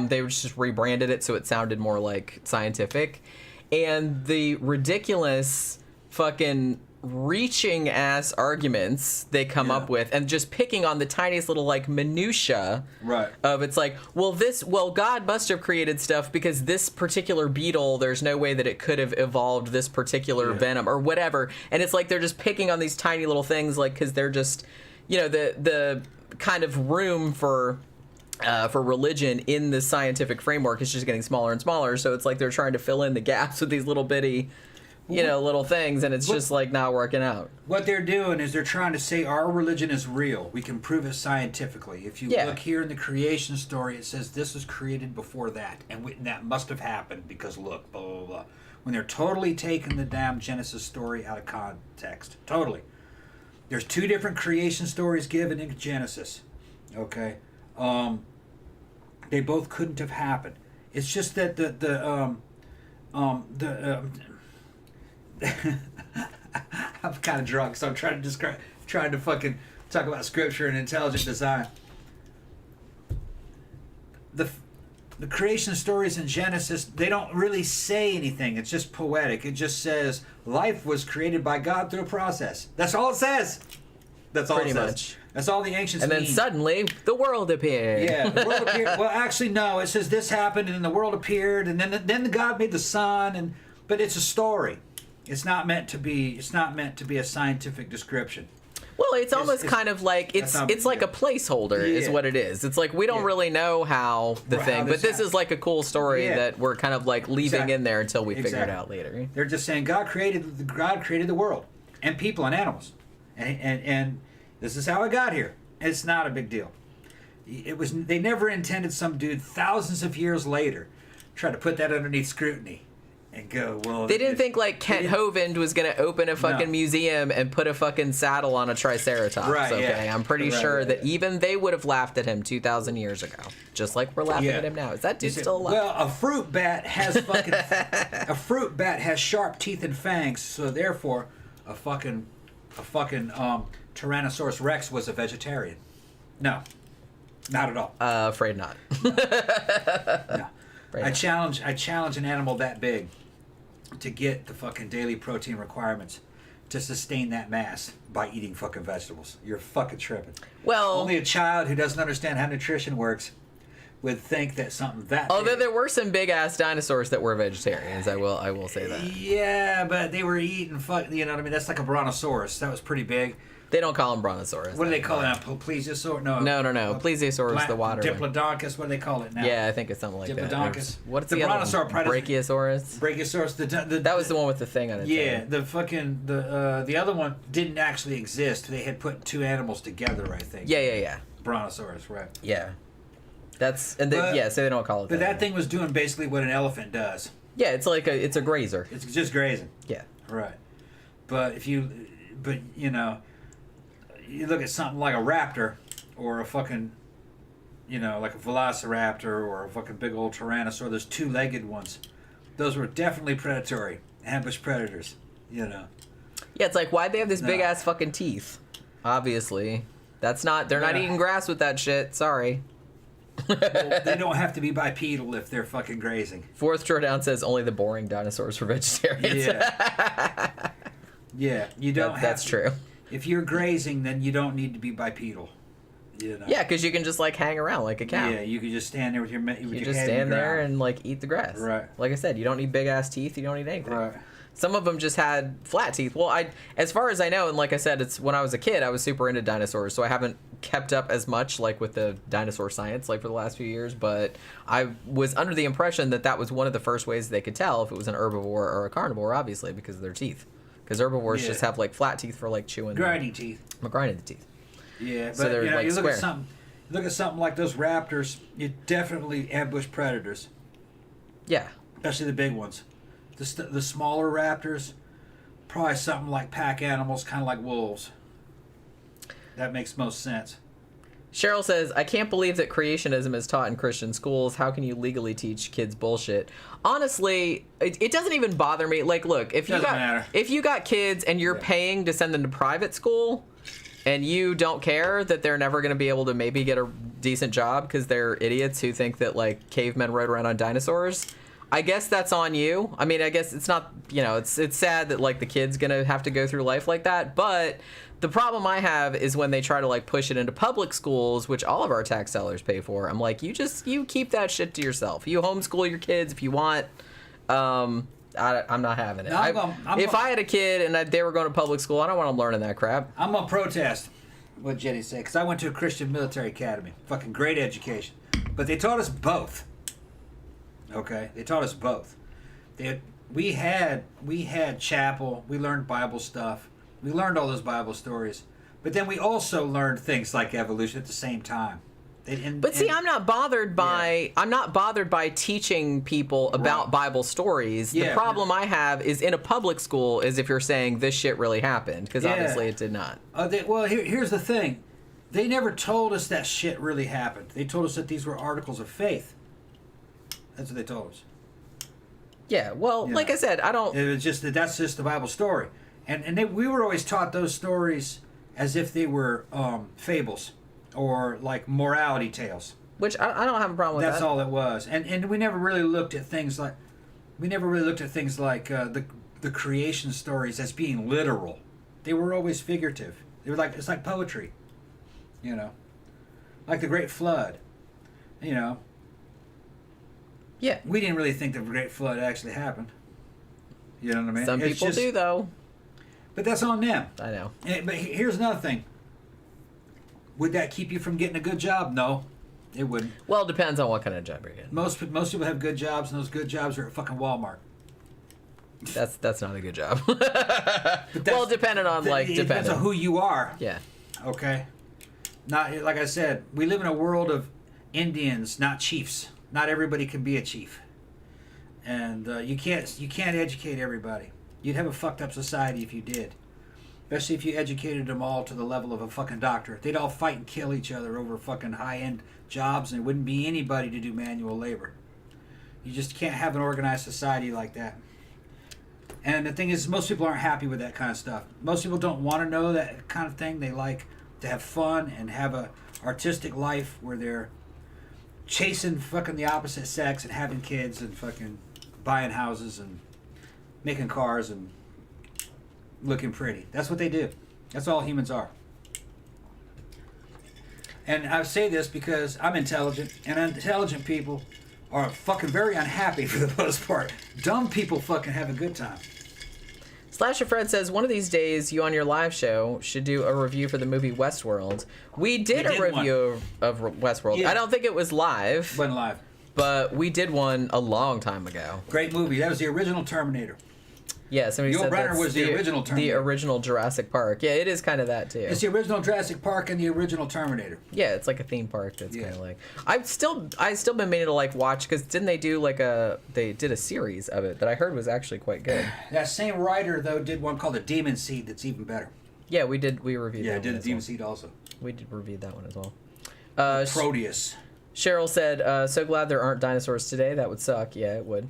They just rebranded it so it sounded more like scientific. And the ridiculous fucking reaching ass arguments they come up with, and just picking on the tiniest little like minutia of, it's like, well God must have created stuff because this particular beetle, there's no way that it could have evolved this particular venom or whatever. And it's like they're just picking on these tiny little things, like, because they're just, you know, the kind of room for religion in the scientific framework is just getting smaller and smaller. So it's like they're trying to fill in the gaps with these little bitty, you know, little things, and it's just like not working out. What they're doing is they're trying to say our religion is real. We can prove it scientifically. If you look here in the creation story, it says this was created before that, and that must have happened because look, blah, blah, blah. When they're totally taking the damn Genesis story out of context. Totally. There's 2 different creation stories given in Genesis. Okay? They both couldn't have happened. It's just that I'm kind of drunk, so I'm trying to fucking talk about scripture and intelligent design. The creation stories in Genesis, they don't really say anything. It's just poetic. It just says life was created by God through a process. That's all it says. That's all it says. Much. That's all the ancients mean. And then suddenly, the world appeared. Yeah, the world appeared. Well, actually, no. It says this happened, and then the world appeared, and then God made the sun, but it's a story. It's not meant to be a scientific description. Well, it's almost kind of like it's like a placeholder is what it is. It's like we don't really know how the thing, but this is like a cool story that we're kind of like leaving in there until we figure it out later. They're just saying God created the world and people and animals, and this is how it got here. It's not a big deal. They never intended some dude thousands of years later try to put that underneath scrutiny. And go, well... They didn't think, like, Kent Hovind was going to open a fucking museum and put a fucking saddle on a triceratops, I'm pretty sure that even they would have laughed at him 2,000 years ago. Just like we're laughing at him now. Is that dude still alive? Well, a fruit bat has fucking... a fruit bat has sharp teeth and fangs, so therefore, a fucking Tyrannosaurus Rex was a vegetarian. No, not at all. Afraid not. No. Afraid I not. challenge an animal that big to get the fucking daily protein requirements to sustain that mass by eating fucking vegetables. You're fucking tripping. Well, Only a child who doesn't understand how nutrition works would think that something that although big. there were some big ass dinosaurs that were vegetarians, I will say that. Yeah, but they were eating you know what I mean? That's like a brontosaurus. That was pretty big. They don't call them brontosaurus. What do they call it now? Plesiosaurus? No. Plesiosaurus is the water one. Diplodocus. What do they call it now? Yeah, I think it's something like that. Diplodocus. What's the the other brontosaur one? Brachiosaurus. Brachiosaurus. That was the one with the thing on its Yeah, the other one didn't actually exist. They had put two animals together, I think. Yeah. Brontosaurus, right? Yeah. So they don't call it that. But that thing was doing basically what an elephant does. Yeah, it's a grazer. It's just grazing. Yeah. Right. But you look at something like a raptor or a fucking, like a velociraptor or a fucking big old tyrannosaur, those two-legged ones. Those were definitely predatory, ambush predators, Yeah, it's like, why'd they have this big-ass fucking teeth? Obviously. They're not eating grass with that shit, sorry. Well, they don't have to be bipedal if they're fucking grazing. Fourth Jordan says only the boring dinosaurs were vegetarians. Yeah, you don't that's true. If you're grazing, then you don't need to be bipedal. Yeah, because you can just like hang around like a cow. Yeah, you can just stand there with your you just stand there and like eat the grass. Right. Like I said, you don't need big ass teeth. You don't need anything. Right. Some of them just had flat teeth. Well, as far as I know, and like I said, it's when I was a kid, I was super into dinosaurs, so I haven't kept up as much like with the dinosaur science like for the last few years. But I was under the impression that was one of the first ways they could tell if it was an herbivore or a carnivore, obviously because of their teeth. Because herbivores just have like flat teeth for like chewing. Grinding teeth. Grinding the teeth. Yeah, but so they're like you square. look at something like those raptors. You definitely ambush predators. Yeah. Especially the big ones. The smaller raptors, probably something like pack animals, kind of like wolves. That makes most sense. Cheryl says, I can't believe that creationism is taught in Christian schools. How can you legally teach kids bullshit? Honestly, it doesn't even bother me. Like, look, if you got kids and you're paying to send them to private school and you don't care that they're never going to be able to maybe get a decent job because they're idiots who think that, like, cavemen rode around on dinosaurs, I guess that's on you. I mean, I guess it's not, it's sad that, like, the kid's going to have to go through life like that, but the problem I have is when they try to like push it into public schools, which all of our tax dollars pay for. I'm like, you keep that shit to yourself. You homeschool your kids if you want. I'm not having it. No, if I had a kid and they were going to public school, I don't want them learning that crap. I'm gonna protest what Jenny said because I went to a Christian military academy. Fucking great education, but they taught us both. Okay, they taught us both. We had chapel. We learned Bible stuff. We learned all those Bible stories, but then we also learned things like evolution at the same time. I'm not bothered by teaching people about Bible stories. The problem I have is in a public school is if you're saying this shit really happened, because obviously it did not. Here's the thing. They never told us that shit really happened. They told us that these were articles of faith. That's what they told us. Yeah, well, like I said, I don't... It was just that's just the Bible story. And we were always taught those stories as if they were fables or like morality tales. Which I don't have a problem with. That's all it was. And we never really looked at things like the creation stories as being literal. They were always figurative. They were like, it's like poetry, like the Great Flood, Yeah. We didn't really think the Great Flood actually happened. You know what I mean? Some people do though. But that's on them. I know. But here's another thing. Would that keep you from getting a good job? No, it wouldn't. Well, it depends on what kind of job you're getting. Most people have good jobs, and those good jobs are at fucking Walmart. That's not a good job. Well, depending on it depends on who you are. Yeah. Okay. Not like I said. We live in a world of Indians, not chiefs. Not everybody can be a chief, and you can't educate everybody. You'd have a fucked up society if you did. Especially if you educated them all to the level of a fucking doctor. They'd all fight and kill each other over fucking high-end jobs and there wouldn't be anybody to do manual labor. You just can't have an organized society like that. And the thing is, most people aren't happy with that kind of stuff. Most people don't want to know that kind of thing. They like to have fun and have a artistic life where they're chasing fucking the opposite sex and having kids and fucking buying houses and making cars and looking pretty. That's what they do. That's all humans are. And I say this because I'm intelligent, and intelligent people are fucking very unhappy for the most part. Dumb people fucking have a good time. Slasher Fred says, one of these days, you on your live show should do a review for the movie Westworld. We did a review of Westworld. Yeah. I don't think it was live. Wasn't live. But we did one a long time ago. Great movie. That was the original Terminator. Yeah, somebody said Brenner was the original Terminator. The original Jurassic Park. Yeah, it is kind of that, too. It's the original Jurassic Park and the original Terminator. Yeah, it's like a theme park that's kind of like... I've still been meaning to, like, watch, because didn't they do, like, they did a series of it that I heard was actually quite good. That same writer, though, did one called The Demon Seed that's even better. Yeah, we reviewed that one. Yeah, did The Demon Seed also. We did review that one as well. Proteus. Cheryl said, so glad there aren't dinosaurs today. That would suck. Yeah, it would.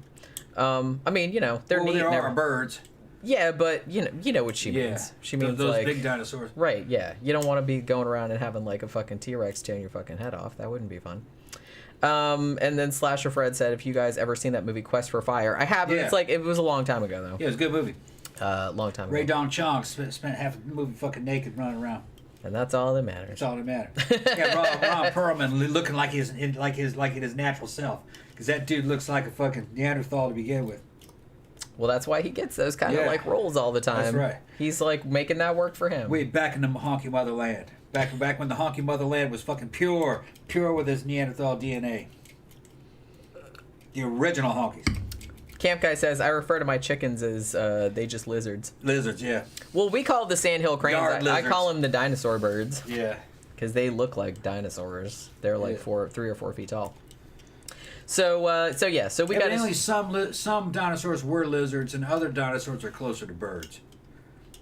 I mean, you know, they're neat. There are birds. Yeah, but you know what she means. She means those like big dinosaurs. Right, yeah. You don't want to be going around and having like a fucking T-Rex tearing your fucking head off. That wouldn't be fun. And then Slasher Fred said, if you guys ever seen that movie Quest for Fire. I haven't. Yeah. It's like, it was a long time ago though. Yeah, it was a good movie. Long time ago. Ray Don Chong spent half the movie fucking naked running around. And that's all that matters. That's all that matters. Yeah, Ron Perlman looking like his natural self, because that dude looks like a fucking Neanderthal to begin with. Well, that's why he gets those kind of like roles all the time. That's right. He's like making that work for him. Way back in the honky motherland. Back when the honky motherland was fucking pure with his Neanderthal DNA. The original honkies. Camp Guy says, I refer to my chickens as they just lizards. Lizards, yeah. Well, we call the sandhill cranes. I call them the dinosaur birds. Yeah. Because they look like dinosaurs. They're like 3 or 4 feet tall. So we got. Evidently, some dinosaurs were lizards, and other dinosaurs are closer to birds.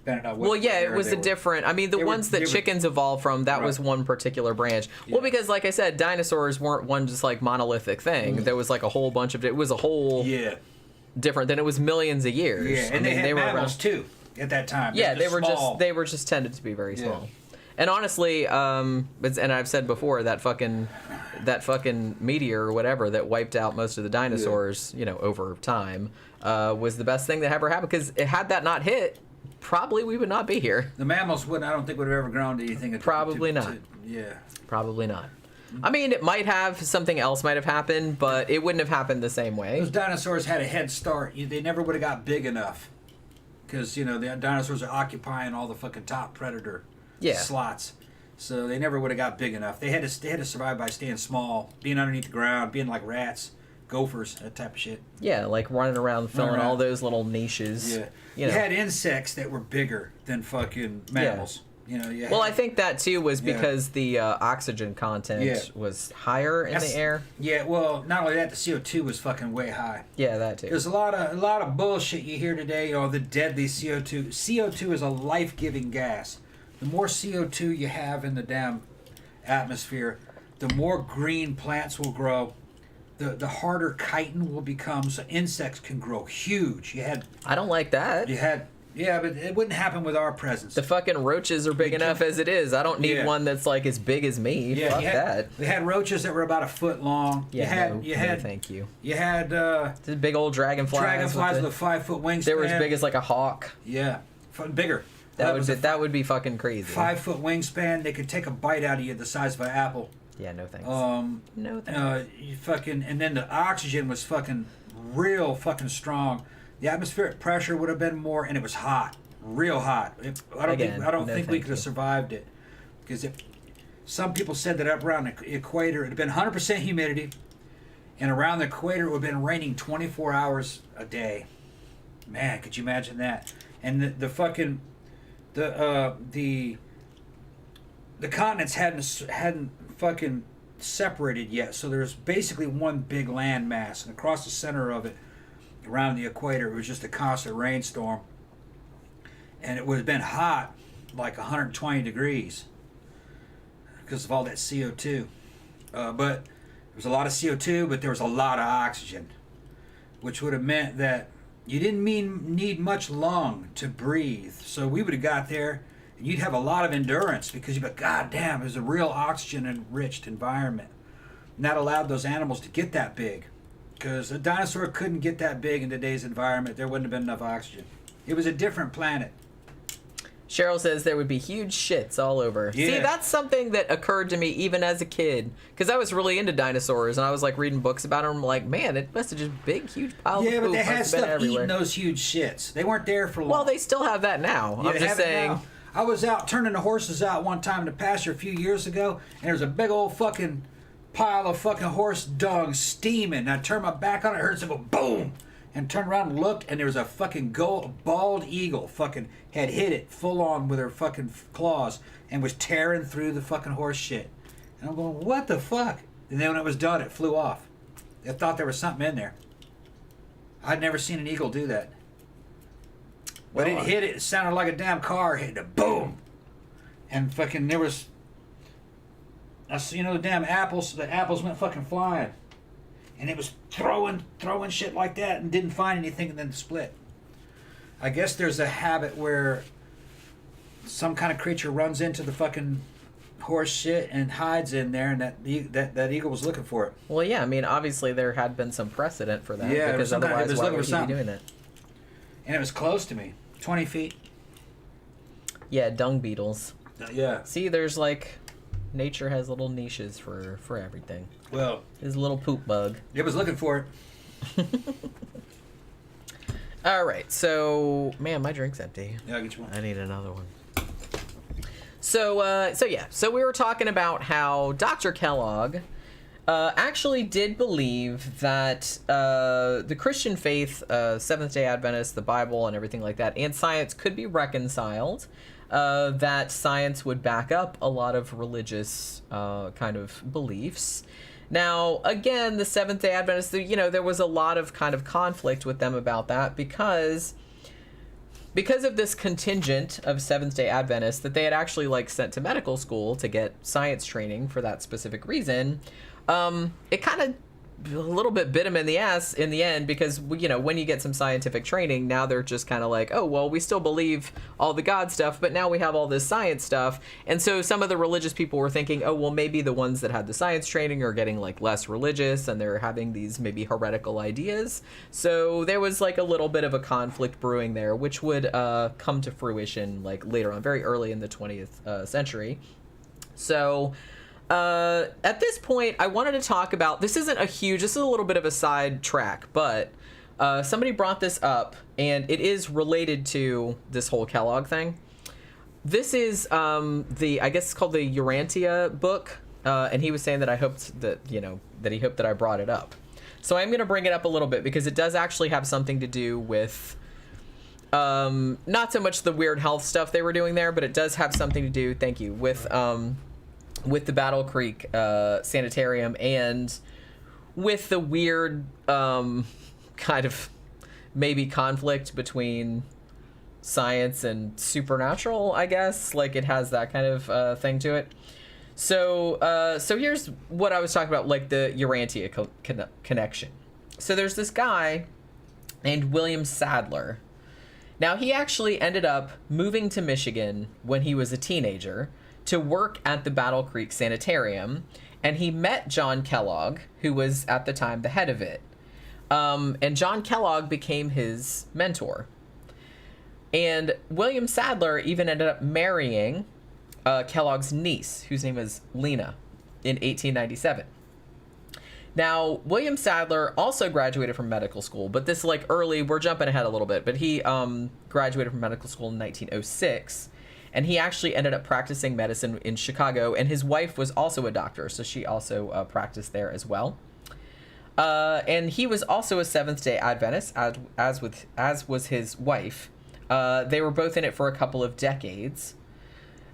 Well, yeah, it was a different. I mean, the ones that chickens evolved from, that was one particular branch. Yeah. Well, because like I said, dinosaurs weren't one just like monolithic thing. There was like a whole bunch of it. Was a whole different. Then it was millions of years. Yeah, and they were mammals too at that time. Yeah, they were just tended to be very small. And honestly, and I've said before, that fucking meteor or whatever that wiped out most of the dinosaurs, over time, was the best thing that ever happened. Because had that not hit, probably we would not be here. The mammals I don't think would have ever grown to anything. Probably not. Probably not. I mean, it might have, something else might have happened, but it wouldn't have happened the same way. Those dinosaurs had a head start. They never would have got big enough. Because, the dinosaurs are occupying all the fucking top predator slots. So they never would have got big enough. They had to survive by staying small, being underneath the ground, being like rats, gophers, that type of shit. Yeah, like running around filling all those little niches. Yeah. You had insects that were bigger than fucking mammals. Well, I think that too was because the oxygen content was higher in the air. Yeah, well, not only that, the CO2 was fucking way high. Yeah, that too. There's a lot of bullshit you hear today. The deadly CO2. CO2 is a life-giving gas. The more CO2 you have in the damn atmosphere, the more green plants will grow. The harder chitin will become, so insects can grow huge. I don't like that. Yeah, but it wouldn't happen with our presence. The fucking roaches are big enough as it is. I don't need one that's like as big as me. Yeah, Fuck that. We had roaches that were about a foot long. Yeah, thank you. You had these big old dragonflies. Dragonflies with a 5-foot wingspan. They were as big as like a hawk. Yeah, bigger. That would be fucking crazy. 5-foot wingspan. They could take a bite out of you the size of an apple. Yeah, no thanks. No thanks. And then the oxygen was fucking real fucking strong. The atmospheric pressure would have been more, and it was hot, real hot. I don't think we could have survived it, because some people said that up around the equator it had been 100% humidity, and around the equator it would have been raining 24 hours a day. Man, could you imagine that? And the continents hadn't fucking separated yet, so there's basically one big land mass, and across the center of it, around the equator, it was just a constant rainstorm, and it would have been hot, like 120 degrees, because of all that CO2. But there was a lot of CO2, but there was a lot of oxygen, which would have meant that you didn't need much lung to breathe. So we would have got there, and you'd have a lot of endurance because you'd be like, God damn, it was a real oxygen-enriched environment. And that allowed those animals to get that big. Because a dinosaur couldn't get that big in today's environment. There wouldn't have been enough oxygen. It was a different planet. Cheryl says there would be huge shits all over. Yeah. See, that's something that occurred to me even as a kid. Because I was really into dinosaurs, and I was like reading books about them. I'm like, man, it must have just big, huge piles of poop. Yeah, but they had must have been stuff everywhere. eating those huge shits. They weren't there for long. Well, they still have that now. Yeah, I'm they just have it saying. now. I was out turning the horses out one time in the pasture a few years ago, and there was a big old fucking pile of fucking horse dung steaming. And I turned my back on it, heard something boom, and turned around and looked, and there was a fucking bald eagle fucking had hit it full on with her fucking claws and was tearing through the fucking horse shit. And I'm going, what the fuck? And then when it was done, it flew off. I thought there was something in there. I'd never seen an eagle do that. But Well, it hit it. It sounded like a damn car hitting it. Boom! And fucking there was... the damn apples. The apples went fucking flying. And it was throwing shit like that and didn't find anything and then split. I guess there's a habit where some kind of creature runs into the fucking horse shit and hides in there, and that eagle was looking for it. Well, yeah, I mean, obviously there had been some precedent for that. Yeah, because otherwise, why would he be doing it? And it was close to me. 20 feet. Yeah, dung beetles. Yeah. See, there's like... Nature has little niches for everything. Well, His little poop bug. it was looking for it. All right, so man, my drink's empty. Yeah, I'll get you one. I need another one. So we were talking about how Dr. Kellogg actually did believe that the Christian faith, Seventh-Day Adventist, the Bible, and everything like that, and science could be reconciled. That science would back up a lot of religious kind of beliefs. Now, again, the Seventh-Day Adventists, there was a lot of kind of conflict with them about that because of this contingent of Seventh-Day Adventists that they had actually sent to medical school to get science training for that specific reason. It kind of a little bit bit them in the ass in the end because, when you get some scientific training, now they're just kind of like, oh, well, we still believe all the God stuff, but now we have all this science stuff. And so some of the religious people were thinking, oh, well, maybe the ones that had the science training are getting less religious and they're having these maybe heretical ideas. So there was a little bit of a conflict brewing there, which would come to fruition later on, very early in the 20th century. So... at this point, I wanted to talk about, this is a little bit of a side track, but somebody brought this up, and it is related to this whole Kellogg thing. This is I guess it's called the Urantia book, and he was saying that I hoped that, that he hoped that I brought it up. So I'm going to bring it up a little bit, because it does actually have something to do with, not so much the weird health stuff they were doing there, but it does have something to do, thank you, with the Battle Creek Sanitarium and with the weird kind of maybe conflict between science and supernatural, I guess. It has that kind of thing to it. So here's what I was talking about, the Urantia connection. So there's this guy named William Sadler. Now, he actually ended up moving to Michigan when he was a teenager to work at the Battle Creek Sanitarium, and he met John Kellogg, who was at the time the head of it. And John Kellogg became his mentor. And William Sadler even ended up marrying Kellogg's niece, whose name is Lena, in 1897. Now, William Sadler also graduated from medical school, but this early, we're jumping ahead a little bit, but he graduated from medical school in 1906. And he actually ended up practicing medicine in Chicago, and his wife was also a doctor, so she also practiced there as well. And he was also a Seventh-Day Adventist, as was his wife. They were both in it for a couple of decades.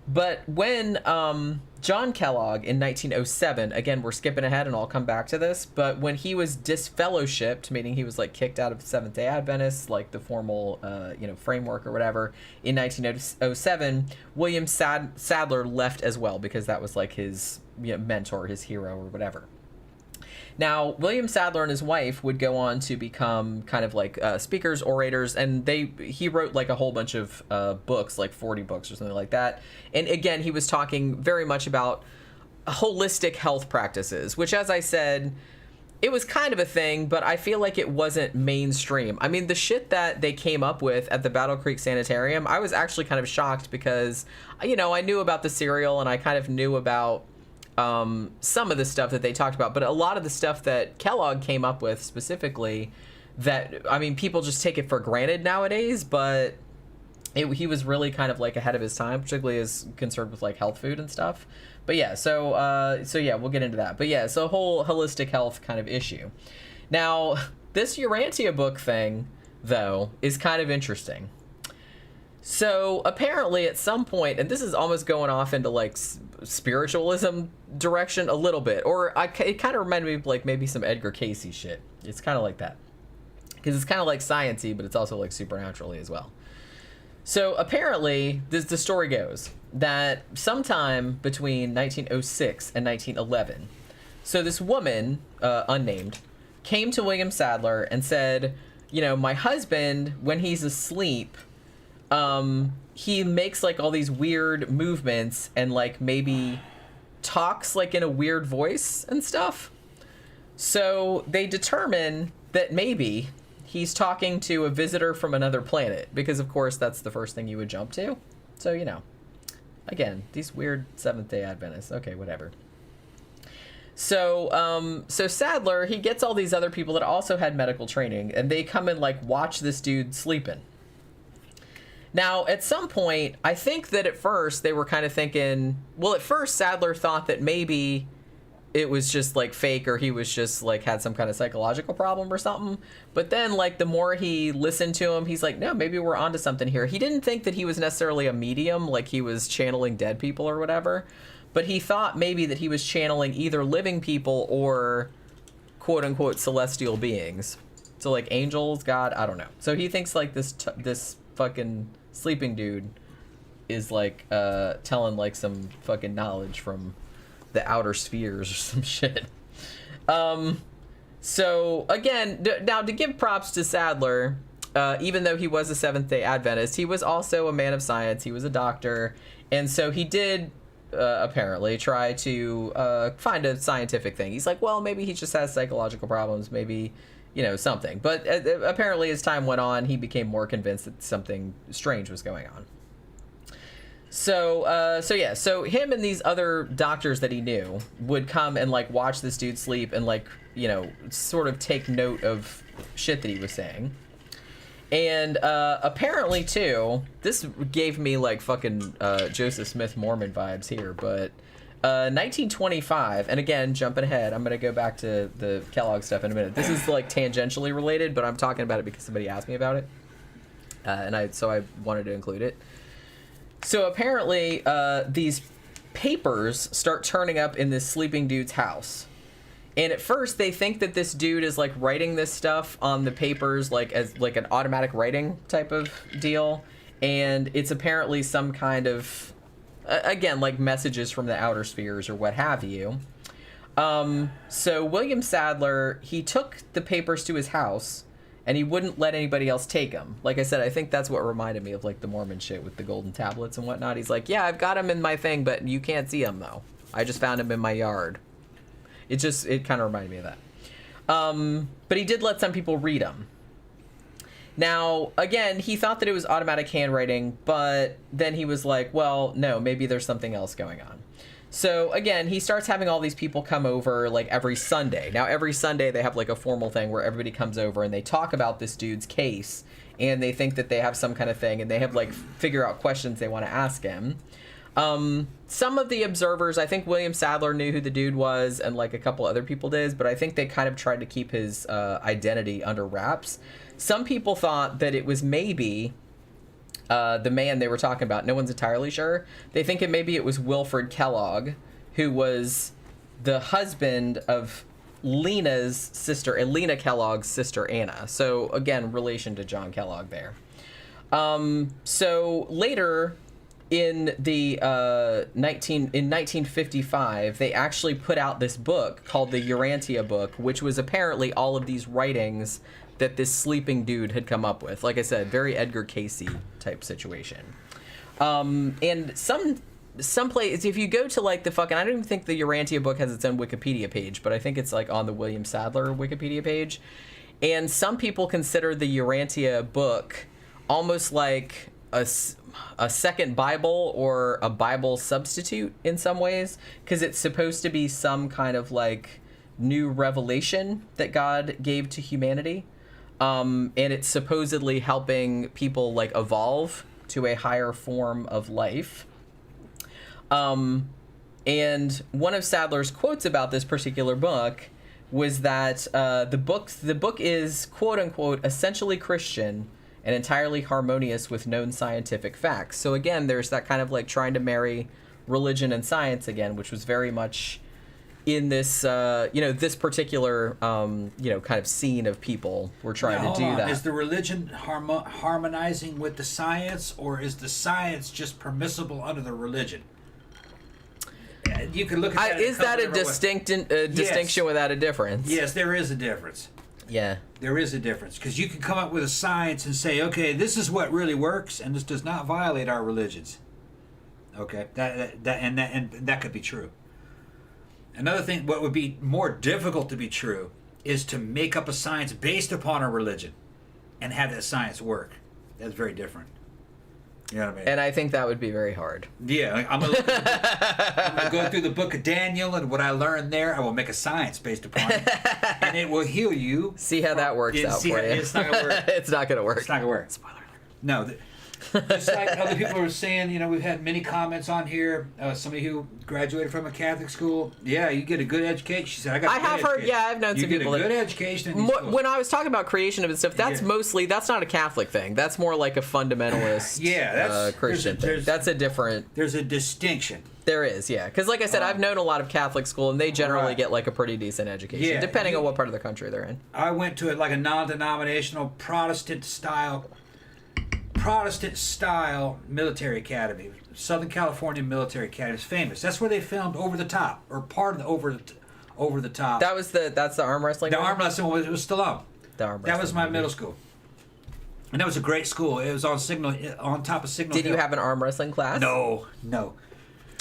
But when John Kellogg in 1907, again, we're skipping ahead and I'll come back to this, but when he was disfellowshipped, meaning he was kicked out of Seventh-Day Adventists, the formal, framework or whatever, in 1907, William Sadler left as well because that was his mentor, his hero or whatever. Now, William Sadler and his wife would go on to become kind of like speakers, orators, and he wrote like a whole bunch of books, like 40 books or something like that. And again, he was talking very much about holistic health practices, which, as I said, it was kind of a thing, but I feel like it wasn't mainstream. I mean, the shit that they came up with at the Battle Creek Sanitarium, I was actually kind of shocked because, you know, I knew about the cereal and I kind of knew about some of the stuff that they talked about, but a lot of the stuff that Kellogg came up with specifically, that, I mean, people just take it for granted nowadays, but he was really kind of like ahead of his time, particularly as concerned with like health food and stuff. But yeah, so yeah, we'll get into that. But yeah, so whole holistic health kind of issue. Now, this Urantia book thing, though, is kind of interesting. So apparently at some point, and this is almost going off into like spiritualism direction a little bit, or it kind of reminded me of like maybe some Edgar Cayce shit. It's kind of like that, because it's kind of like science-y, but it's also like supernaturally as well. So apparently, the story goes that sometime between 1906 and 1911, so this woman, unnamed, came to William Sadler and said, you know, my husband, when he's asleep, he makes like all these weird movements and like maybe talks like in a weird voice and stuff. So they determine that maybe he's talking to a visitor from another planet, because of course that's the first thing you would jump to. So, you know, again, these weird Seventh-Day Adventists. Okay, whatever. So, so Sadler, he gets all these other people that also had medical training, and they come and like watch this dude sleeping. Now, at some point, I think that at first they were kind of thinking, well, at first Sadler thought that maybe it was just like fake, or he was just like had some kind of psychological problem or something. But then like the more he listened to him, he's like, no, maybe we're onto something here. He didn't think that he was necessarily a medium, like he was channeling dead people or whatever, but he thought maybe that he was channeling either living people or quote unquote celestial beings. So like angels, God, I don't know. So he thinks like this fucking sleeping dude is like telling like some fucking knowledge from the outer spheres or some shit. So again, now to give props to Sadler, even though he was a Seventh-Day Adventist, he was also a man of science. He was a doctor, and so he did apparently try to find a scientific thing. He's like, well, maybe he just has psychological problems, maybe, you know, something. But apparently as time went on, he became more convinced that something strange was going on. So yeah, so him and these other doctors that he knew would come and like watch this dude sleep and like, you know, sort of take note of shit that he was saying. And apparently too, this gave me like fucking Joseph Smith Mormon vibes here, but 1925, and again, jumping ahead, I'm gonna go back to the Kellogg stuff in a minute. This is like tangentially related, but I'm talking about it because somebody asked me about it, so I wanted to include it. So apparently, these papers start turning up in this sleeping dude's house. And at first, they think that this dude is like writing this stuff on the papers, like as like an automatic writing type of deal. And it's apparently some kind of, again, like messages from the outer spheres or what have you. So William Sadler, he took the papers to his house, and he wouldn't let anybody else take them. Like I said, I think that's what reminded me of like the Mormon shit with the golden tablets and whatnot. He's like, yeah, I've got them in my thing, but you can't see them though. I just found them in my yard. It kind of reminded me of that. But he did let some people read them. Now, again, he thought that it was automatic handwriting, but then he was like, well, no, maybe there's something else going on. So again, he starts having all these people come over like every Sunday. Now, every Sunday they have like a formal thing where everybody comes over and they talk about this dude's case, and they think that they have some kind of thing, and they have like figure out questions they want to ask him. Some of the observers, I think William Sadler knew who the dude was, and like a couple other people did, but I think they kind of tried to keep his identity under wraps. Some people thought that it was maybe the man they were talking about. No one's entirely sure. They think maybe it was Wilfred Kellogg, who was the husband of Lena's sister, Lena Kellogg's sister Anna. So again, relation to John Kellogg there. So later, in the 1955, they actually put out this book called the Urantia Book, which was apparently all of these writings that this sleeping dude had come up with. Like I said, very Edgar Cayce type situation. And some places, if you go to like the fucking, I don't even think the Urantia Book has its own Wikipedia page, but I think it's like on the William Sadler Wikipedia page. And some people consider the Urantia Book almost like a second Bible or a Bible substitute in some ways, because it's supposed to be some kind of like new revelation that God gave to humanity, and it's supposedly helping people like evolve to a higher form of life. And one of Sadler's quotes about this particular book was that the book is quote unquote essentially Christian and entirely harmonious with known scientific facts. So again, there's that kind of like trying to marry religion and science again, which was very much in this, this particular, kind of scene of people were trying to do that. Is the religion harmonizing with the science, or is the science just permissible under the religion? You can look at that. Is that a distinction without a difference? Yes, there is a difference. Yeah. There is a difference, because you can come up with a science and say, okay, this is what really works, and this does not violate our religions. Okay, that could be true. Another thing, what would be more difficult to be true is to make up a science based upon a religion and have that science work. That's very different. You know what I mean? And I think that would be very hard. Yeah, like I'm gonna go through the book of Daniel, and what I learned there, I will make a science based upon it, and it will heal you. See how that works out for you. It's not gonna work. It's not gonna work. It's not gonna work. Spoiler alert. No. Just like other people were saying, we've had many comments on here. Somebody who graduated from a Catholic school. Yeah, you get a good education. She said, I have heard. Yeah, I've known some people. You get a good education in these schools. When I was talking about creation and stuff, that's mostly, that's not a Catholic thing. That's more like a fundamentalist that's Christian thing. That's a different... There's a distinction. There is, yeah. Because like I said, I've known a lot of Catholic school, and they generally get like a pretty decent education, depending on what part of the country they're in. I went to like a non-denominational Protestant style military academy. Southern California Military Academy is famous. That's where they filmed Over the Top, or part of the Over the Top. That's the arm wrestling. The arm wrestling was still on. That was my middle school, and that was a great school. It was on top of Signal. Did you have an arm wrestling class? No.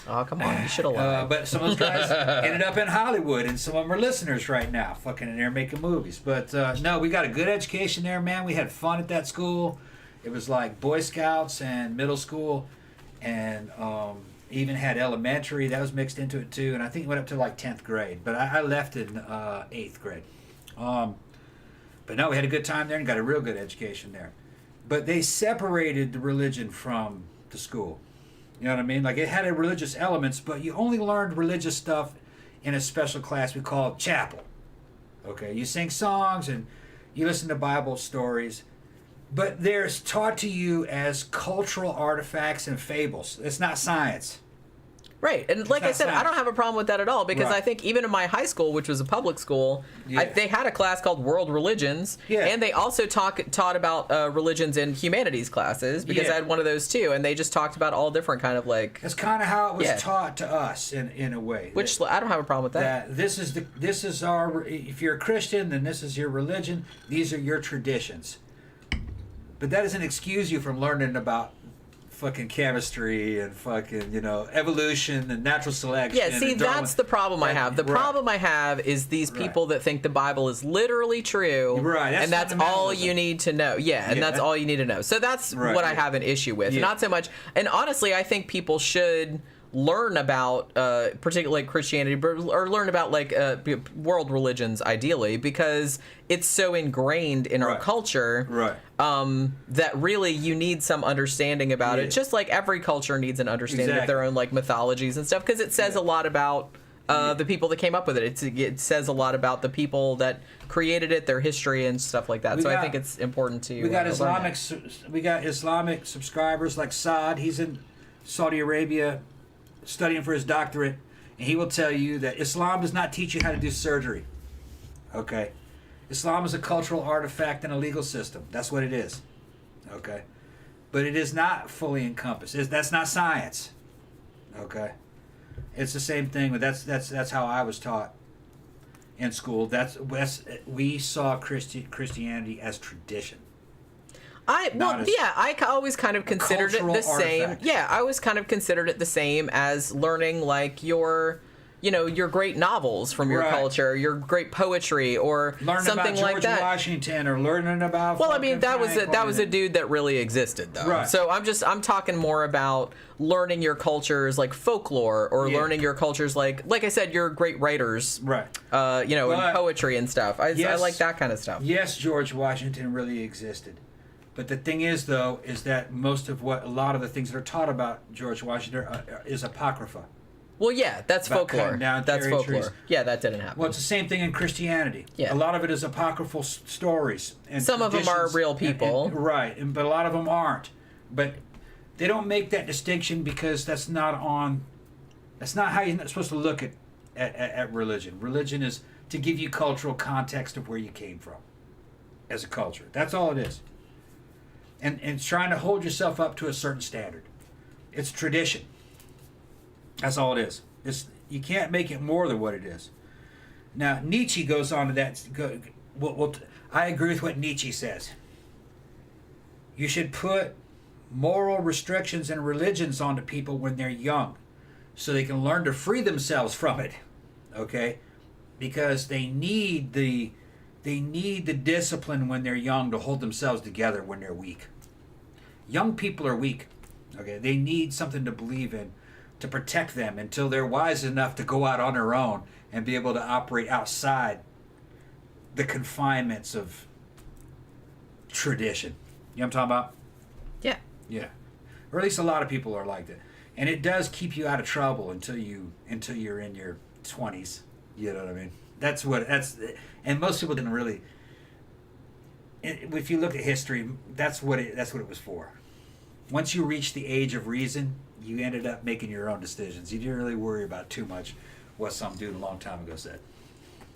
Oh, come on, you should have lied. But some of those guys ended up in Hollywood, and some of them are listeners right now, fucking in there making movies. But no, we got a good education there, man. We had fun at that school. It was like Boy Scouts and middle school, and even had elementary. That was mixed into it too, and I think it went up to like 10th grade. But I left in 8th grade. But no, we had a good time there and got a real good education there. But they separated the religion from the school. You know what I mean? Like, it had religious elements, but you only learned religious stuff in a special class we called chapel. Okay, you sing songs and you listen to Bible stories. But they're taught to you as cultural artifacts and fables. It's not science. Right. And like I said, I don't have a problem with that at all, because I think even in my high school, which was a public school, they had a class called World Religions, and they also taught about religions in humanities classes, because I had one of those too, and they just talked about all different kind of like... That's kind of how it was taught to us in a way. Which I don't have a problem with that. This is our... If you're a Christian, then this is your religion. These are your traditions. But that doesn't excuse you from learning about fucking chemistry and fucking, evolution and natural selection. Yeah, see, that's the problem I have. The problem I have is these people that think the Bible is literally true. Right. And that's all you need to know. Yeah, and that's all you need to know. So that's what I have an issue with. Yeah. Not so much. And honestly, I think people should learn about particularly Christianity, or learn about like world religions ideally, because it's so ingrained in our culture that really you need some understanding about it, just like every culture needs an understanding of their own like mythologies and stuff, because it says a lot about the people that came up with it. It says a lot about the people that created it, their history and stuff like that. I think it's important to we got Islamic subscribers like Saad. He's in Saudi Arabia studying for his doctorate, and he will tell you that Islam does not teach you how to do surgery. Okay? Islam is a cultural artifact and a legal system. That's what it is. Okay? but it is not fully encompassed. That's not science. Okay, it's the same thing, but that's how I was taught in school. We saw Christianity as tradition. I always kind of considered it the same. Artifact. Yeah, I always kind of considered it the same as learning like your great novels from your culture, your great poetry, or learning something about like George that. Washington, or learning about. Well, I mean, that was a dude that really existed, though. Right. So I'm talking more about learning your cultures like folklore, or learning your cultures like I said, your great writers, right? And poetry and stuff. I like that kind of stuff. Yes, George Washington really existed. But the thing is, though, is that a lot of the things that are taught about George Washington is apocrypha. Well, yeah, that's folklore. That's folklore. Trees. Yeah, that didn't happen. Well, it's the same thing in Christianity. Yeah. A lot of it is apocryphal stories. And some of them are real people. But a lot of them aren't. But they don't make that distinction because that's not how you're supposed to look at religion. Religion is to give you cultural context of where you came from as a culture. That's all it is. And trying to hold yourself up to a certain standard. It's tradition. That's all it is. You can't make it more than what it is. Now, Nietzsche goes on to that. I agree with what Nietzsche says. You should put moral restrictions and religions onto people when they're young so they can learn to free themselves from it. Okay? Because they need the discipline when they're young to hold themselves together when they're weak. Young people are weak. Okay? They need something to believe in to protect them until they're wise enough to go out on their own and be able to operate outside the confinements of tradition. You know what I'm talking about? Yeah. Yeah. Or at least a lot of people are like that. And it does keep you out of trouble until you're in your 20s. You know what I mean? And most people didn't really. If you look at history, that's what it was for. Once you reach the age of reason, you ended up making your own decisions. You didn't really worry about too much what some dude a long time ago said.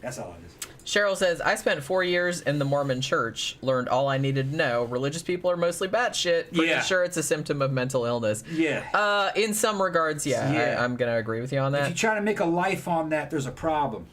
That's all it is. Cheryl says, I spent 4 years in the Mormon church, learned all I needed to know. Religious people are mostly batshit. Pretty sure it's a symptom of mental illness. Yeah. In some regards, yeah. I'm going to agree with you on that. If you try to make a life on that, there's a problem.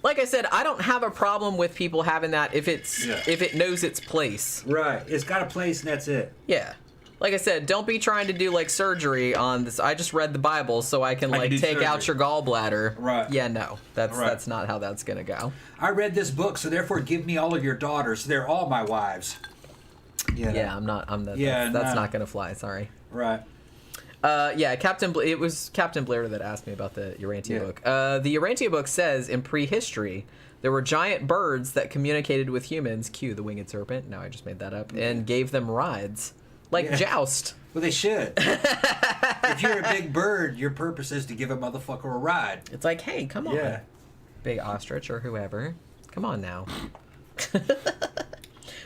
Like I said, I don't have a problem with people having that if it knows its place. Right. It's got a place and that's it. Yeah. Like I said, don't be trying to do like surgery on this. I just read the Bible so I can take surgery. Out your gallbladder. Right. Yeah, no. That's not how that's going to go. I read this book, so therefore give me all of your daughters. They're all my wives. Yeah, I'm not. That's not going to fly. Sorry. Right. It was Captain Blair that asked me about the Urantia book. The Urantia book says in prehistory there were giant birds that communicated with humans, cue the winged serpent, no, I just made that up, and gave them rides. Like joust. Well, they should. If you're a big bird, your purpose is to give a motherfucker a ride. It's like, hey, come on. Big ostrich or whoever. Come on now.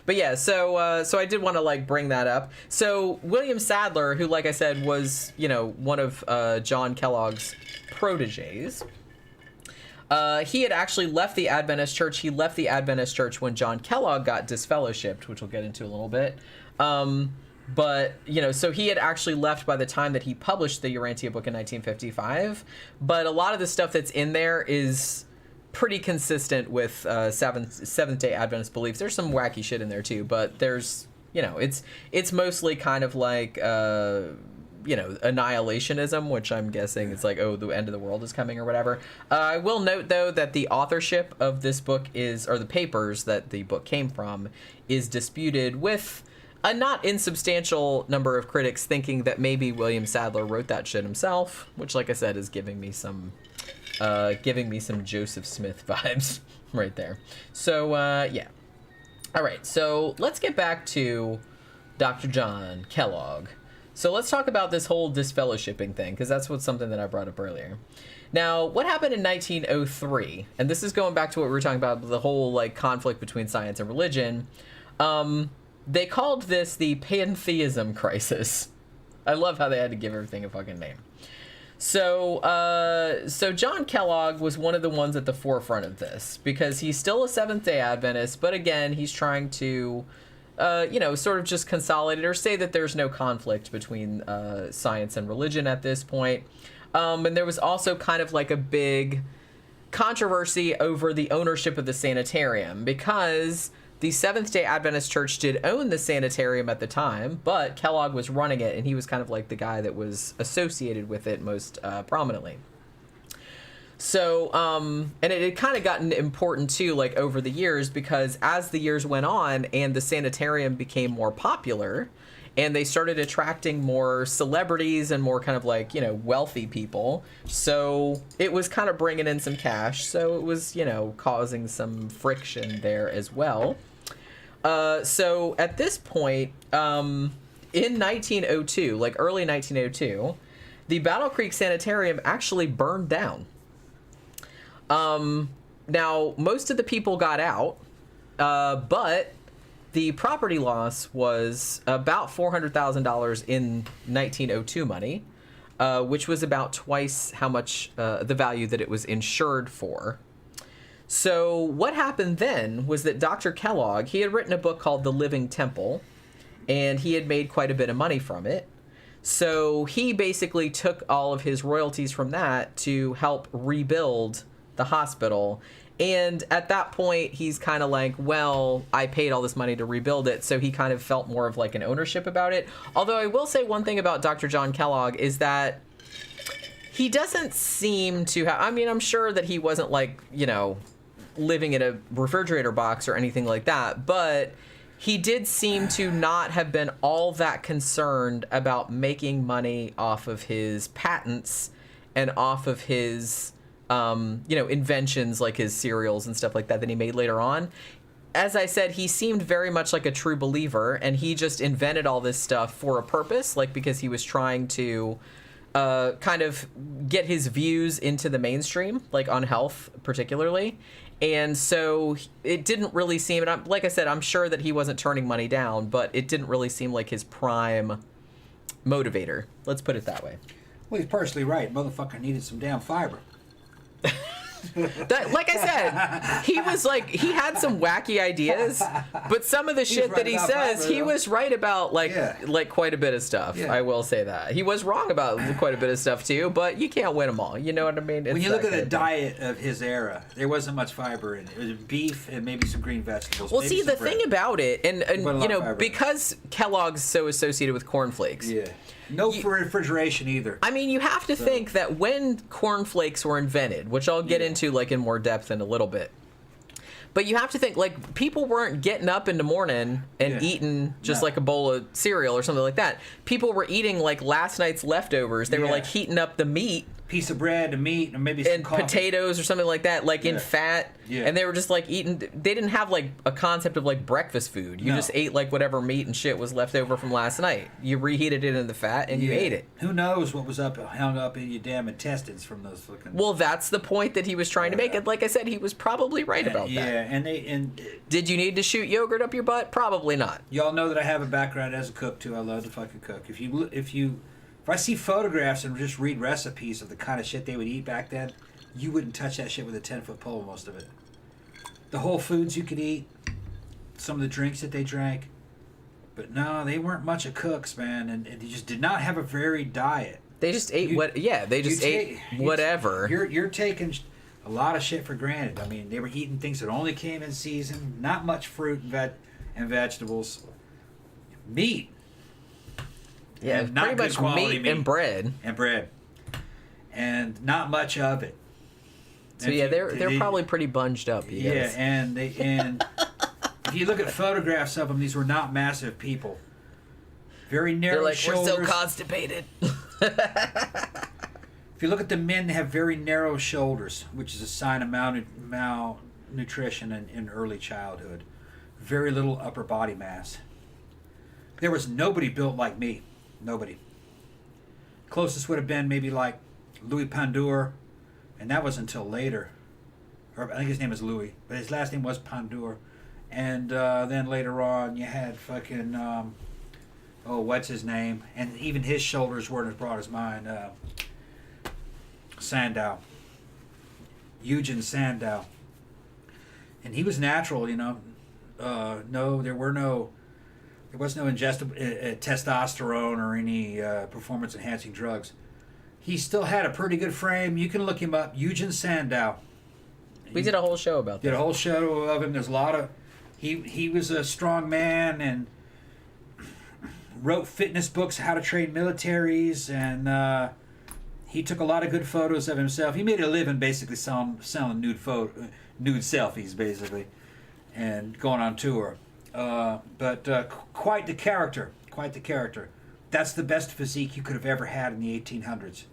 But yeah, so I did want to bring that up. So William Sadler, who, like I said, was one of John Kellogg's proteges, he had actually left the Adventist church. He left the Adventist church when John Kellogg got disfellowshipped, which we'll get into a little bit. But, so he had actually left by the time that he published the Urantia book in 1955. But a lot of the stuff that's in there is pretty consistent with Seventh-Day Adventist beliefs. There's some wacky shit in there, too. But there's, it's mostly kind of like, annihilationism, which I'm guessing it's like, oh, the end of the world is coming or whatever. I will note, though, that the authorship of this book or the papers that the book came from, is disputed with a not insubstantial number of critics thinking that maybe William Sadler wrote that shit himself, which, like I said, is giving me some Joseph Smith vibes right there. So, yeah. All right, so let's get back to Dr. John Kellogg. So let's talk about this whole disfellowshipping thing, because that's something that I brought up earlier. Now, what happened in 1903, and this is going back to what we were talking about, the whole conflict between science and religion. They called this the pantheism crisis. I love how they had to give everything a fucking name. So John Kellogg was one of the ones at the forefront of this, because he's still a Seventh-Day Adventist, but again, he's trying to sort of just consolidate or say that there's no conflict between science and religion at this point. And there was also kind of like a big controversy over the ownership of the sanitarium, because the Seventh-Day Adventist Church did own the sanitarium at the time, but Kellogg was running it, and he was kind of like the guy that was associated with it most prominently. So, and it had kind of gotten important too, like over the years, because as the years went on and the sanitarium became more popular, and they started attracting more celebrities and more kind of like, wealthy people. So it was kind of bringing in some cash. So it was, causing some friction there as well. So at this point, in 1902, like early 1902, the Battle Creek Sanitarium actually burned down. Now, most of the people got out, but the property loss was about $400,000 in 1902 money, which was about twice how much the value that it was insured for. So what happened then was that Dr. Kellogg, he had written a book called The Living Temple, and he had made quite a bit of money from it. So he basically took all of his royalties from that to help rebuild the hospital. And at that point, he's kind of like, well, I paid all this money to rebuild it. So he kind of felt more of like an ownership about it. Although I will say one thing about Dr. John Kellogg is that he doesn't seem to have, I mean, I'm sure that he wasn't like, living in a refrigerator box or anything like that. But he did seem to not have been all that concerned about making money off of his patents and off of his inventions like his cereals and stuff like that he made later on. As I said, he seemed very much like a true believer, and he just invented all this stuff for a purpose, like because he was trying to kind of get his views into the mainstream, like on health particularly. And so it didn't really seem, and like I said, I'm sure that he wasn't turning money down, but it didn't really seem like his prime motivator. Let's put it that way. Well, he's partially right. Motherfucker needed some damn fiber. That, like I said, he was like, he had some wacky ideas, but some of the shit that he says, he was right about like quite a bit of stuff. Yeah. I will say that. He was wrong about quite a bit of stuff too, but you can't win them all. You know what I mean? When you look at the diet of his era, there wasn't much fiber in it. It was beef and maybe some green vegetables. Well, see, the thing about it, and because Kellogg's so associated with cornflakes. Yeah. No refrigeration either. I mean, you have to think that when cornflakes were invented, which I'll get into like in more depth in a little bit, but you have to think like people weren't getting up in the morning and eating just like a bowl of cereal or something like that. People were eating like last night's leftovers. They were like heating up the meat. Piece of bread and meat and maybe some and coffee. Potatoes or something like that, like in fat. Yeah. And they were just like eating. They didn't have like a concept of like breakfast food. You just ate like whatever meat and shit was left over from last night. You reheated it in the fat and you ate it. Who knows what was hung up in your damn intestines from those fucking. Well, that's the point that he was trying to make. And like I said, he was probably right about that. Yeah, and did you need to shoot yogurt up your butt? Probably not. Y'all know that I have a background as a cook too. I love to fucking cook. If I see photographs and just read recipes of the kind of shit they would eat back then, you wouldn't touch that shit with a 10-foot pole, most of it. The whole foods you could eat, some of the drinks that they drank. But no, they weren't much of cooks, man, and they just did not have a varied diet. They just ate ate whatever. You're taking a lot of shit for granted. I mean, they were eating things that only came in season, not much fruit and vegetables. Meat. Yeah, pretty much meat and bread. And not much of it. So they're probably pretty bunged up. Guys. And if you look at photographs of them, these were not massive people. Very narrow shoulders. We're so constipated. If you look at the men, they have very narrow shoulders, which is a sign of malnutrition in early childhood. Very little upper body mass. There was nobody built like me. Nobody. Closest would have been maybe like Louis Pandour, and that was until later. Or I think his name is Louis, but his last name was Pandour. And then later on, you had fucking what's his name? And even his shoulders weren't as broad as mine. Sandow. Eugen Sandow. And he was natural, No, there were no There was no ingestible testosterone or any performance-enhancing drugs. He still had a pretty good frame. You can look him up. Eugen Sandow. We did a whole show about that. Did a whole show of him. There's a lot of... He was a strong man and wrote fitness books, how to train militaries, and he took a lot of good photos of himself. He made a living basically selling nude selfies, basically, and going on tour. But quite the character. Quite the character. That's the best physique you could have ever had in the 1800s.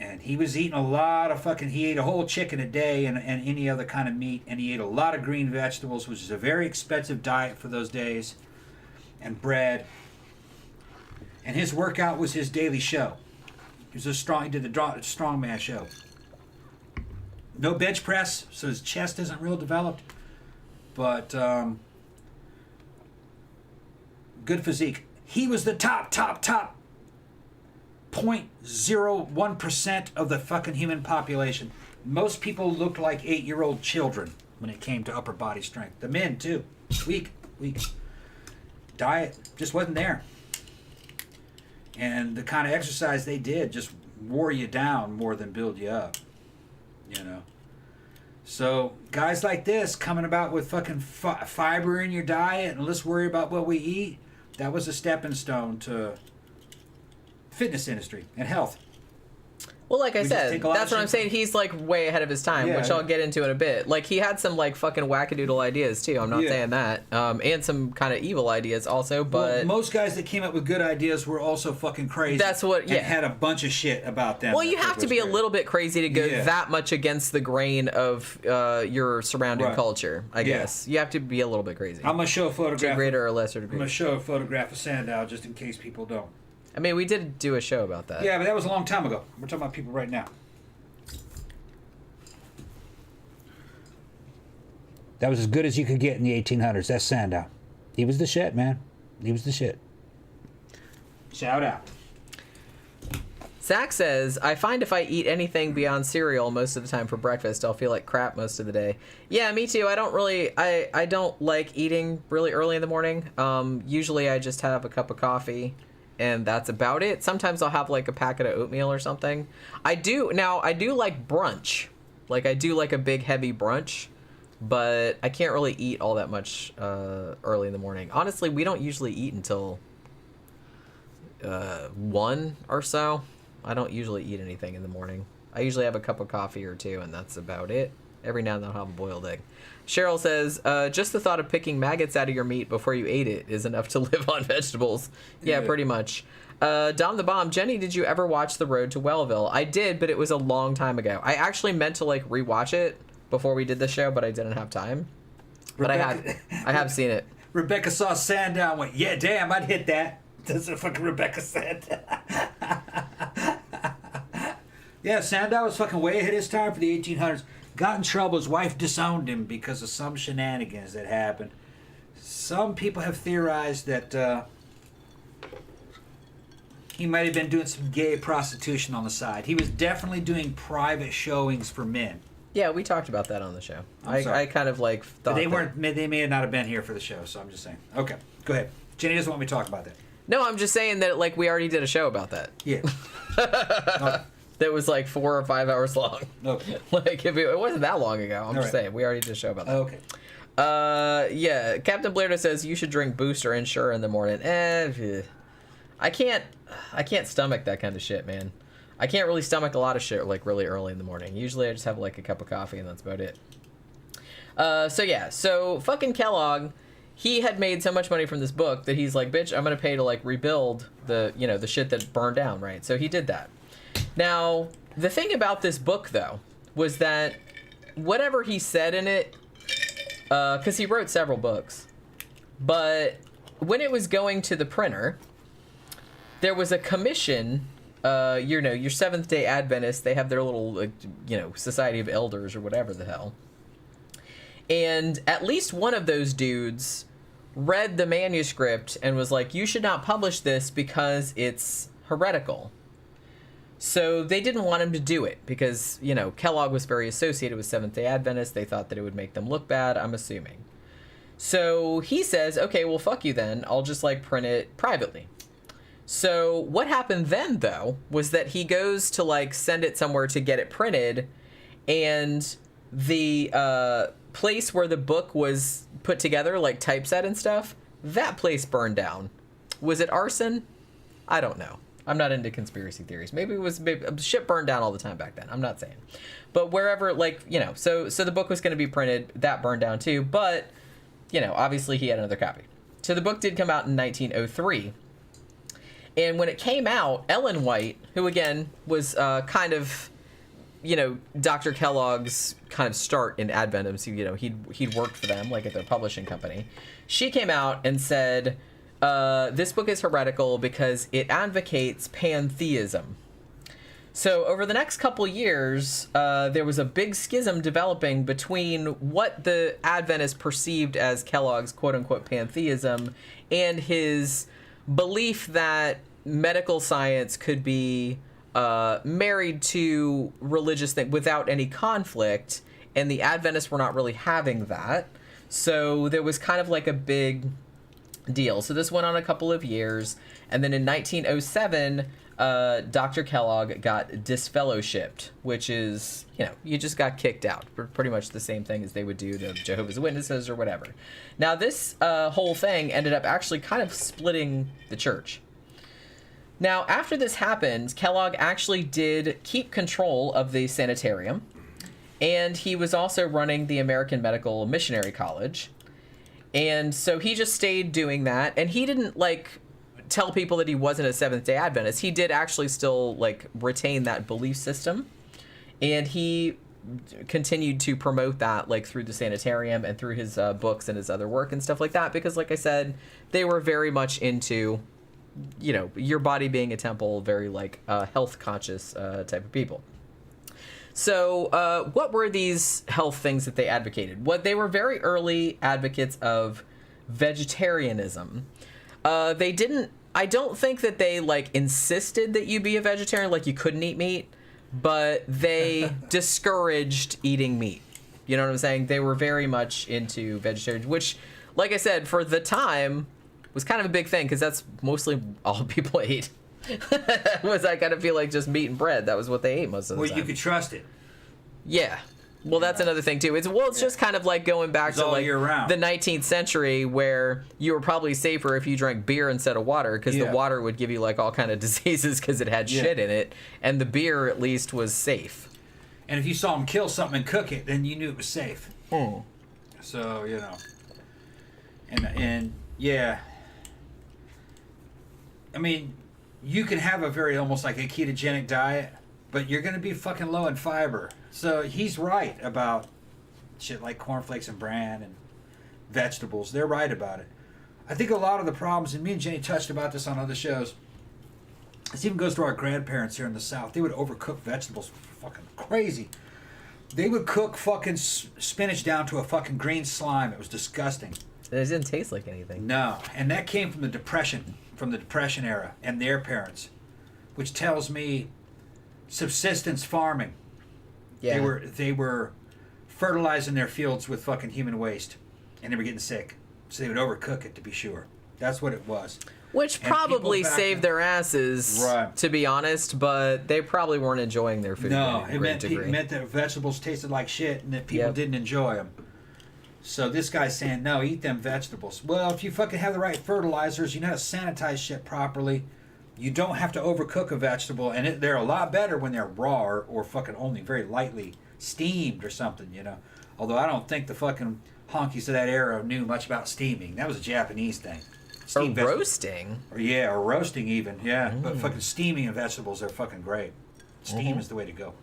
And he was eating a lot of fucking... He ate a whole chicken a day and any other kind of meat. And he ate a lot of green vegetables, which is a very expensive diet for those days. And bread. And his workout was his daily show. He did the strongman show. No bench press, so his chest isn't real developed. But good physique. He was the top 0.01% of the fucking human population. Most people looked like 8-year-old children when it came to upper body strength. The men, too. Weak. Diet just wasn't there. And the kind of exercise they did just wore you down more than build you up. You know? So, guys like this coming about with fucking fiber in your diet and let's worry about what we eat, that was a stepping stone to fitness industry and health. Well, like I said, that's what I'm saying. He's like way ahead of his time, which I'll get into in a bit. Like he had some like fucking wackadoodle ideas too. I'm not saying that, and some kind of evil ideas also. But most guys that came up with good ideas were also fucking crazy. That's what. And had a bunch of shit about them. Well, you have to be a little bit crazy to go that much against the grain of your surrounding culture. I guess you have to be a little bit crazy. I'm gonna show a photograph. To a greater or lesser degree. I'm gonna show a photograph of Sandow just in case people don't. I mean, we did do a show about that. Yeah, but that was a long time ago. We're talking about people right now. That was as good as you could get in the 1800s. That's Sandow. He was the shit, man. He was the shit. Shout out. Zach says, I find if I eat anything beyond cereal most of the time for breakfast, I'll feel like crap most of the day. Yeah, me too. I don't like eating really early in the morning. Usually I just have a cup of coffee and that's about it. Sometimes I'll have like a packet of oatmeal or something. I do like brunch. Like I do like a big heavy brunch. But I can't really eat all that much early in the morning. Honestly, we don't usually eat until 1 or so. I don't usually eat anything in the morning. I usually have a cup of coffee or two, and that's about it. Every now and then I'll have a boiled egg. Cheryl says, just the thought of picking maggots out of your meat before you ate it is enough to live on vegetables. Yeah, pretty much. Dom the Bomb, Jenny, did you ever watch The Road to Wellville? I did, but it was a long time ago. I actually meant to like rewatch it before we did the show, but I didn't have time. But I have seen it. Rebecca saw Sandow and went, yeah, damn, I'd hit that. That's what fucking Rebecca said. Yeah, Sandow was fucking way ahead of his time for the 1800s. Got in trouble. His wife disowned him because of some shenanigans that happened. Some people have theorized that he might have been doing some gay prostitution on the side. He was definitely doing private showings for men. Yeah, we talked about that on the show. I kind of like thought they may not have been here for the show, so I'm just saying. Okay, go ahead. Jenny doesn't want me to talk about that. No, I'm just saying that like we already did a show about that. Yeah. That was like 4 or 5 hours long. Okay. Like if it wasn't that long ago. I'm just saying we already did a show about that. Okay. Yeah. Captain Blairdo says you should drink Boost or Ensure in the morning. I can't stomach that kind of shit, man. I can't really stomach a lot of shit like really early in the morning. Usually I just have like a cup of coffee and that's about it. So fucking Kellogg, he had made so much money from this book that he's like, bitch, I'm gonna pay to like rebuild the shit that burned down, right? So he did that. Now, the thing about this book though was that whatever he said in it, because he wrote several books, but when it was going to the printer, there was a commission. Your Seventh-Day Adventist, they have their little, Society of Elders or whatever the hell. And at least one of those dudes read the manuscript and was like, you should not publish this because it's heretical. So they didn't want him to do it because, Kellogg was very associated with Seventh-Day Adventists. They thought that it would make them look bad, I'm assuming. So he says, okay, well, fuck you then. I'll just, like, print it privately. So what happened then, though, was that he goes to, like, send it somewhere to get it printed, and the place where the book was put together, like typeset and stuff, that place burned down. Was it arson? I don't know. I'm not into conspiracy theories. Maybe shit burned down all the time back then. I'm not saying. But wherever, like, you know, so the book was going to be printed, that burned down too, but, you know, obviously he had another copy. So the book did come out in 1903. And when it came out, Ellen White, who again was kind of, you know, Dr. Kellogg's kind of start in Adventism, you know, he'd worked for them, like at their publishing company. She came out and said, this book is heretical because it advocates pantheism. So over the next couple years, there was a big schism developing between what the Adventists perceived as Kellogg's quote-unquote pantheism and his belief that medical science could be married to religious things without any conflict, and the Adventists were not really having that. So there was kind of like a big deal. So this went on a couple of years, and then in 1907, Dr. Kellogg got disfellowshipped, which is, you know, you just got kicked out. Pretty much the same thing as they would do to Jehovah's Witnesses or whatever. Now, this whole thing ended up actually kind of splitting the church. Now, after this happened, Kellogg actually did keep control of the sanitarium, and he was also running the American Medical Missionary College. And so he just stayed doing that, and he didn't, like, tell people that he wasn't a Seventh-Day Adventist. He did actually still, like, retain that belief system, and he continued to promote that, like, through the sanitarium and through his books and his other work and stuff like that, because, like I said, they were very much into, you know, your body being a temple, very, like, health-conscious type of people. So what were these health things that they advocated? What they were very early advocates of vegetarianism. They didn't, I don't think that they, like, insisted that you be a vegetarian, like you couldn't eat meat, but they discouraged eating meat. You know what I'm saying? They were very much into vegetarian, which, like I said, for the time was kind of a big thing, because that's mostly all people ate. Was, I kind of feel like, just meat and bread. That was what they ate most of the time. Well, you could trust it. Yeah. Well, that's another thing too. It's just kind of like going back to, like, the 19th century, where you were probably safer if you drank beer instead of water, because the water would give you, like, all kind of diseases because it had shit in it, and the beer at least was safe. And if you saw them kill something and cook it, then you knew it was safe. Hmm. So, you know, and yeah, I mean, you can have a very almost like a ketogenic diet, but you're going to be fucking low in fiber. So he's right about shit like cornflakes and bran and vegetables. They're right about it. I think a lot of the problems, and me and Jenny touched about this on other shows, this even goes to our grandparents here in the South. They would overcook vegetables fucking crazy. They would cook fucking spinach down to a fucking green slime. It was disgusting. It didn't taste like anything. No, and that came from the Depression era and their parents, which tells me subsistence farming. Yeah. They were fertilizing their fields with fucking human waste, and they were getting sick, so they would overcook it, to be sure. That's what it was. Which probably saved their asses, right, to be honest, but they probably weren't enjoying their food. No, it meant that vegetables tasted like shit and that people didn't enjoy them. So this guy's saying, no, eat them vegetables. Well, if you fucking have the right fertilizers, you know how to sanitize shit properly, you don't have to overcook a vegetable, and they're a lot better when they're raw or fucking only very lightly steamed or something, you know. Although I don't think the fucking honkies of that era knew much about steaming. That was a Japanese thing. Or roasting. Or roasting even, yeah. But fucking steaming of vegetables are fucking great. Steam is the way to go.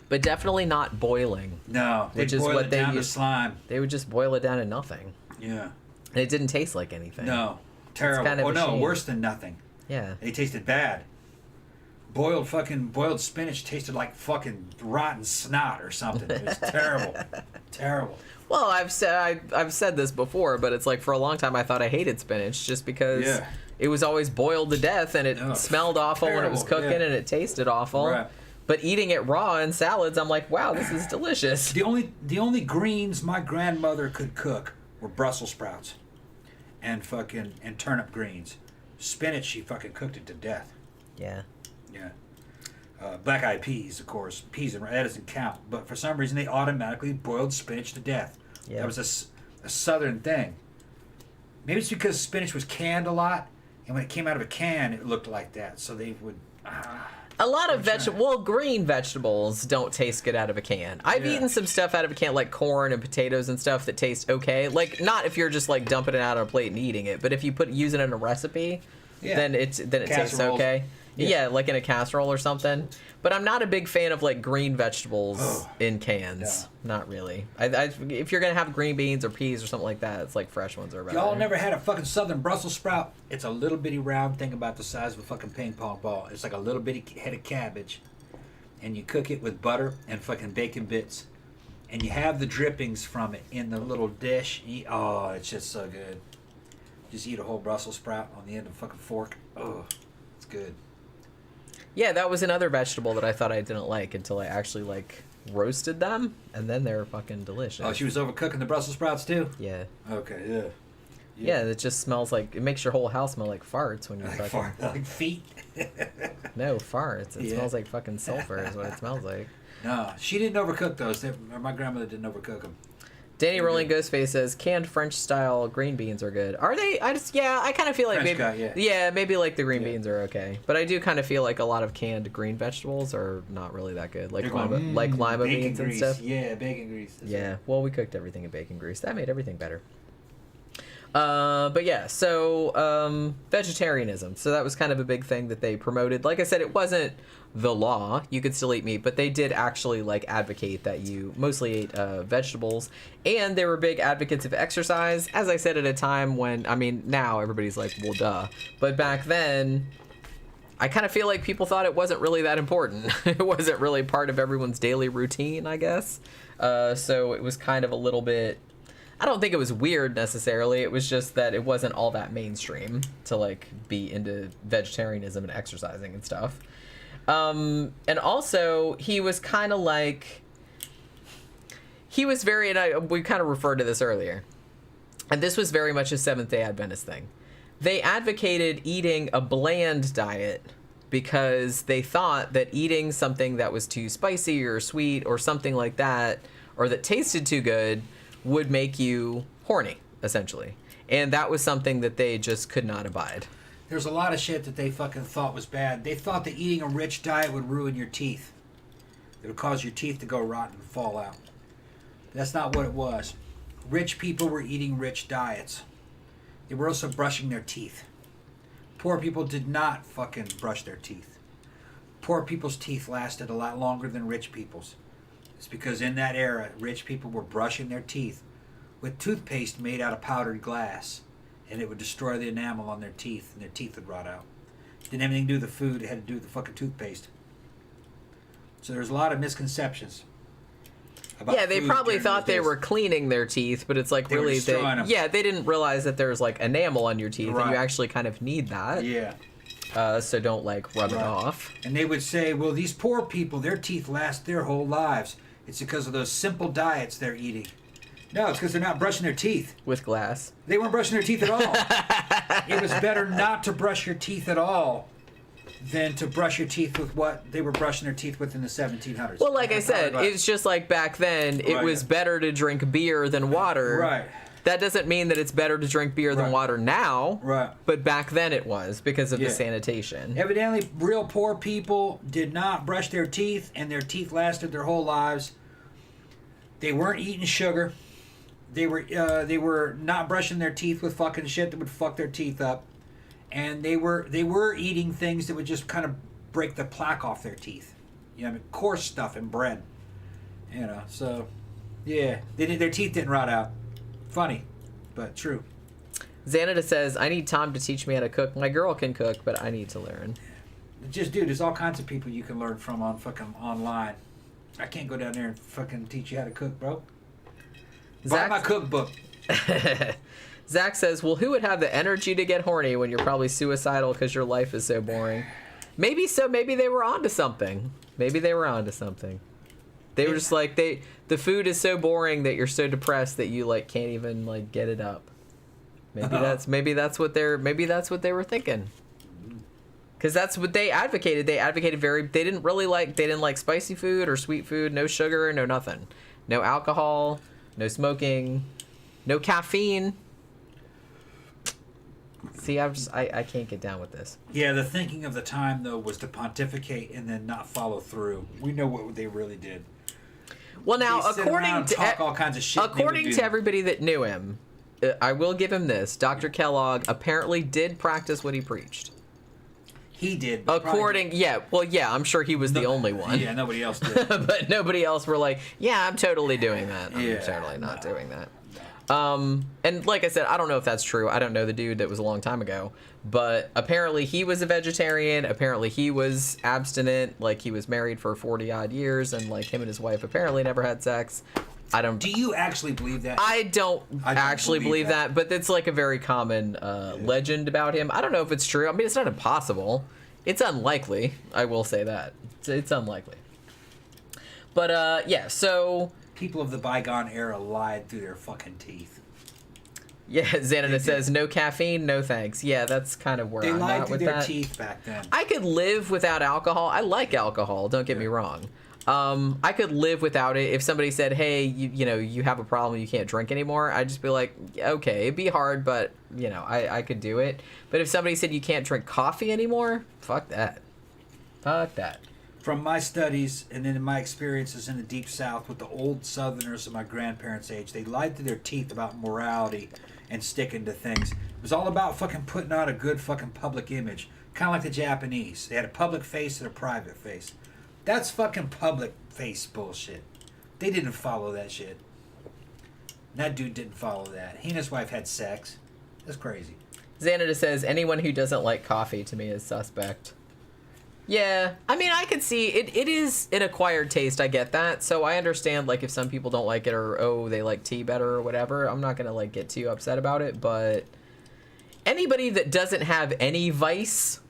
But definitely not boiling. No, which is what they used. Slime. They would just boil it down to nothing. Yeah. And it didn't taste like anything. No. Terrible. Kind of worse than nothing. Yeah. It tasted bad. Boiled spinach tasted like fucking rotten snot or something. It was terrible. Terrible. Well, I've said this before, but it's like for a long time I thought I hated spinach just because it was always boiled to death and it smelled awful when it was cooking and it tasted awful. Right. But eating it raw in salads, I'm like, wow, this is delicious. The only greens my grandmother could cook were Brussels sprouts and turnip greens. Spinach, she fucking cooked it to death. Yeah. Yeah. Black-eyed peas, of course. Peas, that doesn't count. But for some reason, they automatically boiled spinach to death. Yeah. That was a southern thing. Maybe it's because spinach was canned a lot, and when it came out of a can, it looked like that. So they would... A lot of green vegetables don't taste good out of a can. I've eaten some stuff out of a can, like corn and potatoes and stuff that taste okay. Like, not if you're just like dumping it out on a plate and eating it, but if you use it in a recipe, then it tastes okay. Yeah, like in a casserole or something. But I'm not a big fan of like green vegetables in cans. No. Not really. If you're gonna have green beans or peas or something like that, it's like fresh ones are better. Y'all never had a fucking southern Brussels sprout? It's a little bitty round thing about the size of a fucking ping pong ball. It's like a little bitty head of cabbage, and you cook it with butter and fucking bacon bits, and you have the drippings from it in the little dish. It's just so good. Just eat a whole Brussels sprout on the end of a fucking fork. Oh, it's good. Yeah, that was another vegetable that I thought I didn't like until I actually like roasted them, and then they're fucking delicious. Oh, she was overcooking the Brussels sprouts too? Yeah. Okay, yeah. It just smells like, it makes your whole house smell like farts when you fucking... Like feet? No, farts. It smells like fucking sulfur is what it smells like. No, she didn't overcook those. My grandmother didn't overcook them. Danny Rolling Ghostface says canned French-style green beans are good. Are they? I kind of feel like maybe like the green beans are okay. But I do kind of feel like a lot of canned green vegetables are not really that good. Like lima beans and stuff. Yeah, bacon grease. Yeah, well, we cooked everything in bacon grease. That made everything better. But yeah, so vegetarianism. So that was kind of a big thing that they promoted. Like I said, it wasn't the law. You could still eat meat, but they did actually like advocate that you mostly ate vegetables, and they were big advocates of exercise. As I said, at a time when, I mean, now everybody's like, well, duh. But back then, I kind of feel like people thought it wasn't really that important. It wasn't really part of everyone's daily routine, I guess. So it was kind of a little bit... I don't think it was weird necessarily. It was just that it wasn't all that mainstream to like be into vegetarianism and exercising and stuff. And also he was kind of like, he was very, and we kind of referred to this earlier, and this was very much a Seventh-Day Adventist thing. They advocated eating a bland diet because they thought that eating something that was too spicy or sweet or something like that, or that tasted too good, would make you horny, essentially. And that was something that they just could not abide. There's a lot of shit that they fucking thought was bad. They thought that eating a rich diet would ruin your teeth. It would cause your teeth to go rotten and fall out. That's not what it was. Rich people were eating rich diets. They were also brushing their teeth. Poor people did not fucking brush their teeth. Poor people's teeth lasted a lot longer than rich people's. It's because in that era, rich people were brushing their teeth with toothpaste made out of powdered glass, and it would destroy the enamel on their teeth, and their teeth would rot out. It didn't have anything to do with the food, it had to do with the fucking toothpaste. So there's a lot of misconceptions about they probably thought they were cleaning their teeth, but it's like they really they didn't realize that there's like enamel on your teeth, and you actually kind of need that. Yeah. So don't like rub it off. And they would say, well, these poor people, their teeth last their whole lives. It's because of those simple diets they're eating. No, it's because they're not brushing their teeth. With glass. They weren't brushing their teeth at all. It was better not to brush your teeth at all than to brush your teeth with what they were brushing their teeth with in the 1700s. Well, like I said, it's just like back then, it was better to drink beer than water. Right. That doesn't mean that it's better to drink beer than water now. Right. But back then it was because of the sanitation. Evidently, real poor people did not brush their teeth, and their teeth lasted their whole lives. They weren't eating sugar. They were not brushing their teeth with fucking shit that would fuck their teeth up. And they were eating things that would just kind of break the plaque off their teeth. You know, coarse stuff and bread. You know, so yeah, their teeth didn't rot out. Funny, but true. Xanada says, I need Tom to teach me how to cook. My girl can cook, but I need to learn. Just, dude, there's all kinds of people you can learn from on fucking online. I can't go down there and fucking teach you how to cook, bro. Buy my cookbook. Zach says, well, who would have the energy to get horny when you're probably suicidal because your life is so boring? Maybe so. Maybe they were onto something. They were just like, the food is so boring that you're so depressed that you like can't even like get it up. Maybe that's what they were thinking. Because that's what they advocated. They didn't like spicy food or sweet food, no sugar, no nothing. No alcohol, no smoking, no caffeine. See, I can't get down with this. Yeah, the thinking of the time, though, was to pontificate and then not follow through. We know what they really did. Well, now, according to everybody that knew him, I will give him this. Dr. Kellogg apparently did practice what he preached. He did. I'm sure he was the only one. Yeah, nobody else did. But nobody else were like, yeah, I'm totally doing that. I'm totally not doing that. And like I said, I don't know if that's true. I don't know the dude. That was a long time ago. But apparently he was a vegetarian. Apparently he was abstinent. Like, he was married for 40-odd years, and like him and his wife apparently never had sex. Do you actually believe that? I don't actually believe that, but it's like a very common legend about him. I don't know if it's true. I mean, it's not impossible. It's unlikely. I will say that. It's unlikely. But, so... People of the bygone era lied through their fucking teeth. Yeah, Xanada says, no caffeine, no thanks. Yeah, that's kind of where I'm at with that. They lied through their teeth back then. I could live without alcohol. I like alcohol, don't get me wrong. I could live without it. If somebody said, hey, you have a problem, you can't drink anymore, I'd just be like, okay, it'd be hard, but, I could do it. But if somebody said you can't drink coffee anymore, fuck that. Fuck that. From my studies and then in my experiences in the Deep South with the old Southerners of my grandparents' age, they lied through their teeth about morality and sticking to things. It was all about fucking putting on a good fucking public image. Kind of like the Japanese. They had a public face and a private face. That's fucking public face bullshit. They didn't follow that shit. That dude didn't follow that. He and his wife had sex. That's crazy. Xanada says, anyone who doesn't like coffee to me is suspect. Yeah, I mean, I could see it is an acquired taste. I get that. So I understand, like, if some people don't like it or, they like tea better or whatever, I'm not going to, like, get too upset about it. But anybody that doesn't have any vice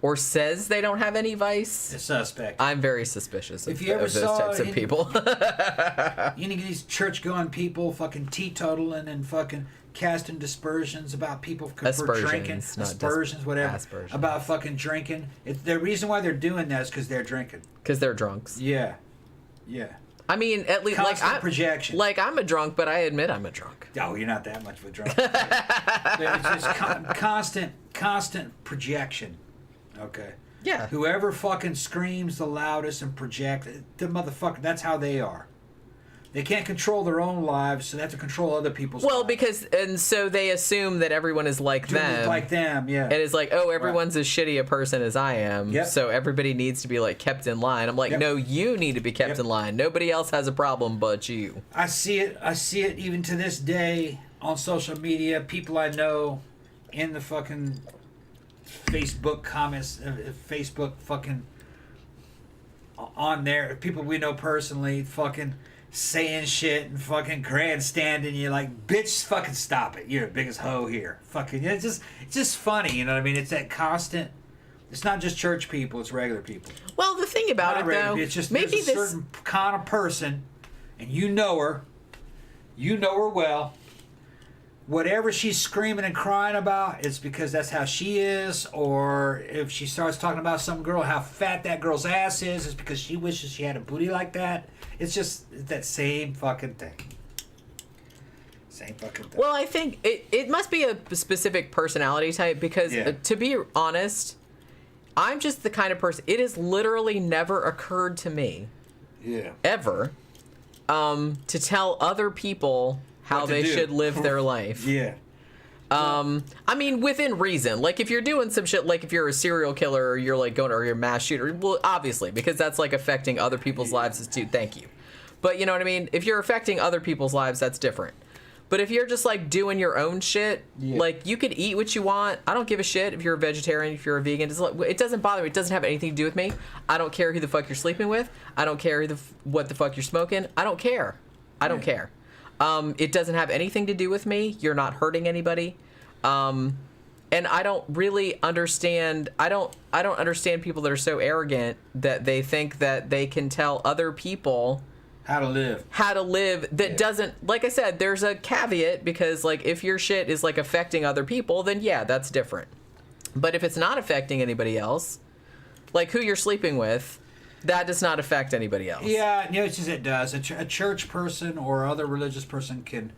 or says they don't have any vice, a suspect. I'm very suspicious of those types of people. These church-going people fucking teetotaling and fucking casting dispersions about people for drinking. Aspersions, whatever. Aspersions. About fucking drinking. The reason why they're doing that is because they're drinking. Because they're drunks. Yeah. Yeah. I mean, at least projection. Like, I'm a drunk, but I admit I'm a drunk. Oh, you're not that much of a drunk. It's just constant projection. Okay. Yeah. Whoever fucking screams the loudest and project, the motherfucker, that's how they are. They can't control their own lives, so they have to control other people's lives. And so they assume that everyone is like them. Like them, yeah. And it's like, everyone's as shitty a person as I am, so everybody needs to be, like, kept in line. I'm like, no, you need to be kept in line. Nobody else has a problem but you. I see it even to this day on social media. People I know in the fucking Facebook comments, Facebook fucking on there, people we know personally fucking saying shit and fucking grandstanding. You're like, bitch, fucking stop it. You're the biggest hoe here. Fucking, it's just funny, you know what I mean? It's that constant. It's not just church people, it's regular people. Well, the thing about it, though, it's just maybe there's a certain kind of person, and you know her well. Whatever she's screaming and crying about, it's because that's how she is. Or if she starts talking about some girl, how fat that girl's ass is, it's because she wishes she had a booty like that. It's just that same fucking thing. Same fucking thing. Well, I think it must be a specific personality type because, to be honest, I'm just the kind of person, it has literally never occurred to me, ever, to tell other people how they should live their life. Yeah. I mean, within reason. Like, if you're doing some shit, like if you're a serial killer or you're like going, or you're a mass shooter, well, obviously, because that's like affecting other people's lives too. Thank you. But you know what I mean? If you're affecting other people's lives, that's different. But if you're just like doing your own shit, like you could eat what you want. I don't give a shit if you're a vegetarian, if you're a vegan. It doesn't bother me. It doesn't have anything to do with me. I don't care who the fuck you're sleeping with. I don't care what the fuck you're smoking. I don't care. I don't care. It doesn't have anything to do with me. You're not hurting anybody. And I don't really understand. I don't understand people that are so arrogant that they think that they can tell other people how to live. That doesn't, like I said, there's a caveat, because like if your shit is like affecting other people, then yeah, that's different. But if it's not affecting anybody else, like who you're sleeping with, that does not affect anybody else. Yeah, notice it does. A church person or other religious person can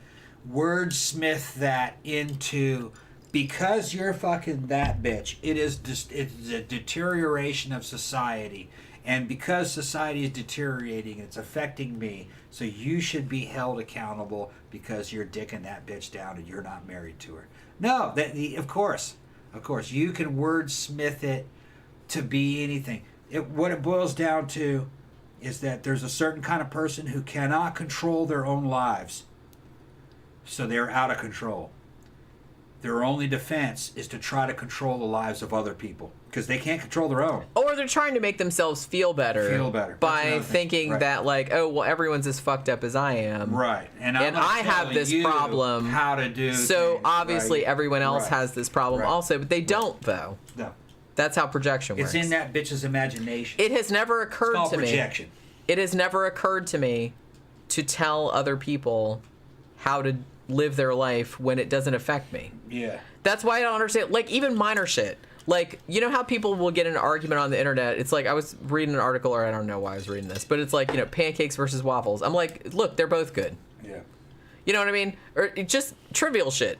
wordsmith that into, because you're fucking that bitch, it's a deterioration of society. And because society is deteriorating, it's affecting me. So you should be held accountable because you're dicking that bitch down and you're not married to her. No, of course, you can wordsmith it to be anything. What it boils down to is that there's a certain kind of person who cannot control their own lives. So they're out of control. Their only defense is to try to control the lives of other people, because they can't control their own. Or they're trying to make themselves feel better. By thinking that, like, oh, well, everyone's as fucked up as I am. Right. And I have this problem. How to do so things, obviously everyone else has this problem also, but they don't, though. No. That's how projection works. It's in that bitch's imagination. It has never occurred to me. Projection. It has never occurred to me to tell other people how to live their life when it doesn't affect me. Yeah. That's why I don't understand. Like, even minor shit. Like, you know how people will get in an argument on the internet? It's like, I was reading an article, or I don't know why I was reading this, but it's like, you know, pancakes versus waffles. I'm like, look, they're both good. Yeah. You know what I mean? Or just trivial shit.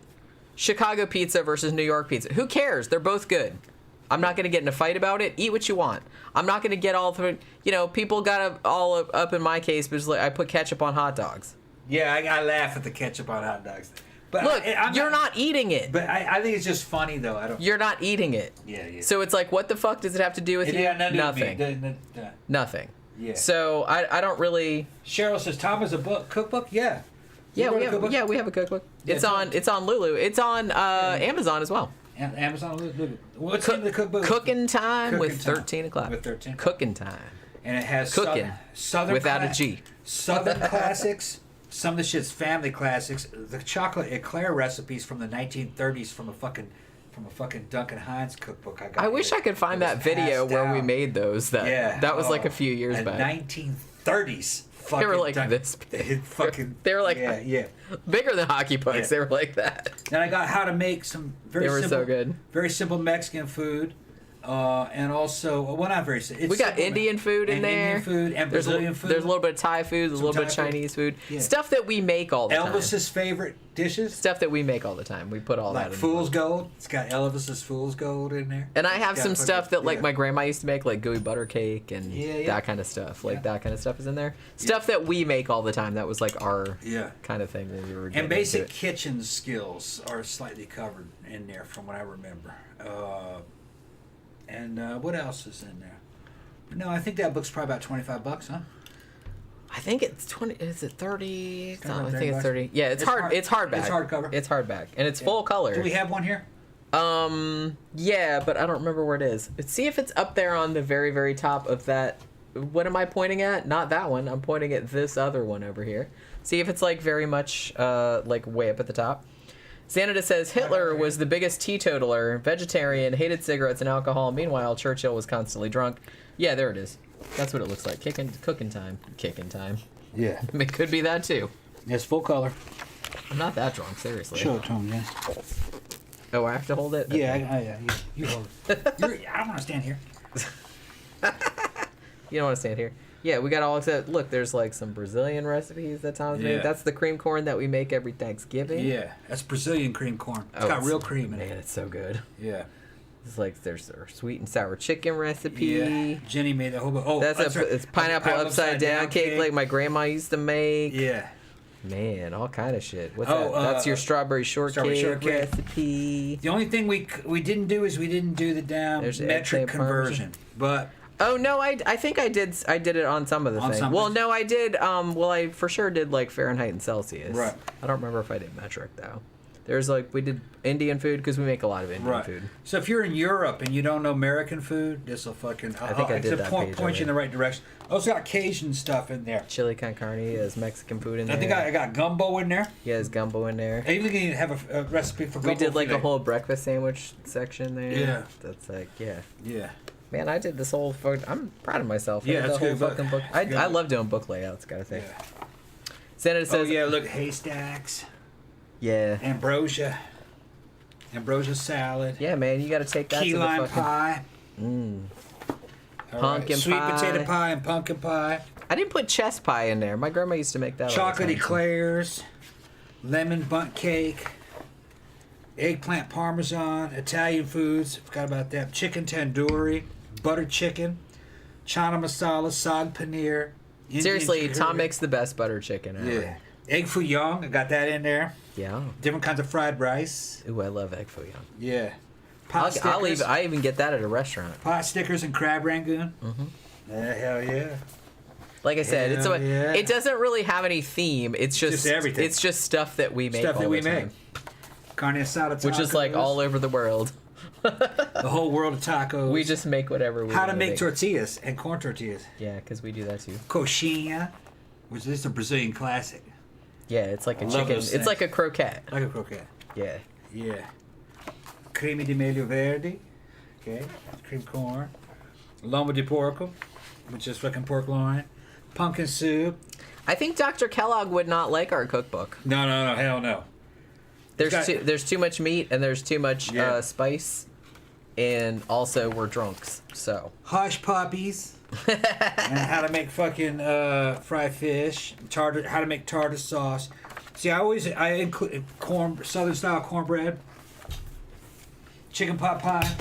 Chicago pizza versus New York pizza. Who cares? They're both good. I'm not going to get in a fight about it. Eat what you want. I'm not going to get all through. You know, people got all up in my case, because like, I put ketchup on hot dogs. Yeah, I laugh at the ketchup on hot dogs. But look, you're not eating it. But I think it's just funny, though. You're not eating it. Yeah. So it's like, what the fuck does it have to do with you? Nothing. Nothing. Yeah. So I don't really. Cheryl says, Tom has a cookbook. Yeah. Yeah, we have a cookbook. It's on Lulu. It's on Amazon as well. Amazon Lulu. What's in the cookbook? Cooking Time with 13 o'clock. Cooking Time. And it has cooking Southern without a G. Southern classics. Some of the shit's family classics. The chocolate eclair recipes from the 1930s from a fucking Duncan Hines cookbook. I wish I could find that video where we made those. That was like a few years back. 1930s. They were like this. They were like bigger than hockey pucks. They were like that. Then I got how to make some very simple Mexican food. And also, not very simple. We got Indian food in there. Indian food and Brazilian food. There's a little bit of Thai food, a little bit of Chinese food. Yeah. Stuff that we make all the time. Elvis's favorite dishes. Stuff that we make all the time. We put all that in. Like Fool's Gold. It's got Elvis's Fool's Gold in there. And I have some stuff that like my grandma used to make, like gooey butter cake and that kind of stuff. Like that kind of stuff is in there. Stuff that we make all the time. That was like our kind of thing when we were getting basic kitchen skills are slightly covered in there from what I remember. And what else is in there? No, I think that book's probably about $25, huh? I think it's 20. Is it 30? I think it's 30. Yeah, it's hard. It's hardback. It's hardcover. It's hardback, and it's full color. Do we have one here? Yeah, but I don't remember where it is. See if it's up there on the very, very top of that. What am I pointing at? Not that one. I'm pointing at this other one over here. See if it's like very much like way up at the top. Xanada says Hitler was the biggest teetotaler, vegetarian, hated cigarettes and alcohol. Meanwhile, Churchill was constantly drunk. Yeah, there it is. That's what it looks like. Cooking time. Yeah. It could be that too. It's full color. I'm not that drunk, seriously. Show it to him, yeah. Oh, I have to hold it? Yeah, you hold it. I don't want to stand here. You don't want to stand here? Yeah, we got all except, look, there's like some Brazilian recipes that Tom's made. That's the cream corn that we make every Thanksgiving. Yeah, that's Brazilian cream corn. It's got real cream in it. Man, it's so good. Yeah. It's like there's our sweet and sour chicken recipe. Yeah. Jenny made that whole book. Oh, it's pineapple upside down cake like my grandma used to make. Yeah. Man, all kind of shit. What's that? That's your strawberry shortcake recipe. The only thing we didn't do is we didn't do the damn metric conversion. But oh no, I think I did it on some of the things. Well, no, I did. I for sure did like Fahrenheit and Celsius. Right. I don't remember if I did metric though. There's like, we did Indian food because we make a lot of Indian food. So if you're in Europe and you don't know American food, this will fucking... I think I did that page point you in the right direction. Also got Cajun stuff in there. Chili con carne has Mexican food in there. I think I got gumbo in there. Yeah, there's gumbo in there. I even can have a recipe for gumbo. We did like a whole breakfast sandwich section there. Yeah. That's like, yeah. Yeah. Man, I did this whole... I'm proud of myself. Yeah, it's good. Fucking book. I love doing book layouts, gotta say. Yeah. Senator says... Oh, yeah, look, haystacks. Yeah. Ambrosia salad. Yeah, man, you gotta take that Key to the lime fucking... pie. Pumpkin Sweet pie. potato pie and pumpkin pie. I didn't put chess pie in there. My grandma used to make that. Chocolate eclairs. Lemon bundt cake. Eggplant parmesan. Italian foods. Forgot about that. Chicken tandoori. Buttered chicken. Chana masala. Saag paneer. Indian Seriously, curry. Tom makes the best butter chicken ever. Yeah. Egg foo young. I got that in there. Yeah. Different kinds of fried rice. Ooh, I love egg foo young. Yeah. Pot stickers. I even get that at a restaurant. Pot stickers and crab rangoon. Mm-hmm. Hell yeah. Like I said, it doesn't really have any theme. It's just everything. It's just stuff that we make all the time. Carne asada tacos. Which is like all over the world. The whole world of tacos. We just make whatever we How want to make tortillas and corn tortillas. Yeah, because we do that too. Coxinha, which is a Brazilian classic. Yeah, it's like a chicken. It's like a croquette. Like a croquette. Yeah. Yeah. Creme de milho verde. Okay. Cream corn. Lombo de porco, which is fucking pork loin. Pumpkin soup. I think Dr. Kellogg would not like our cookbook. No, hell no. There's too much meat and there's too much spice, and also we're drunks. So hush puppies. And how to make fucking fried fish. How to make tartar sauce. See, I include southern style cornbread. Chicken pot pie.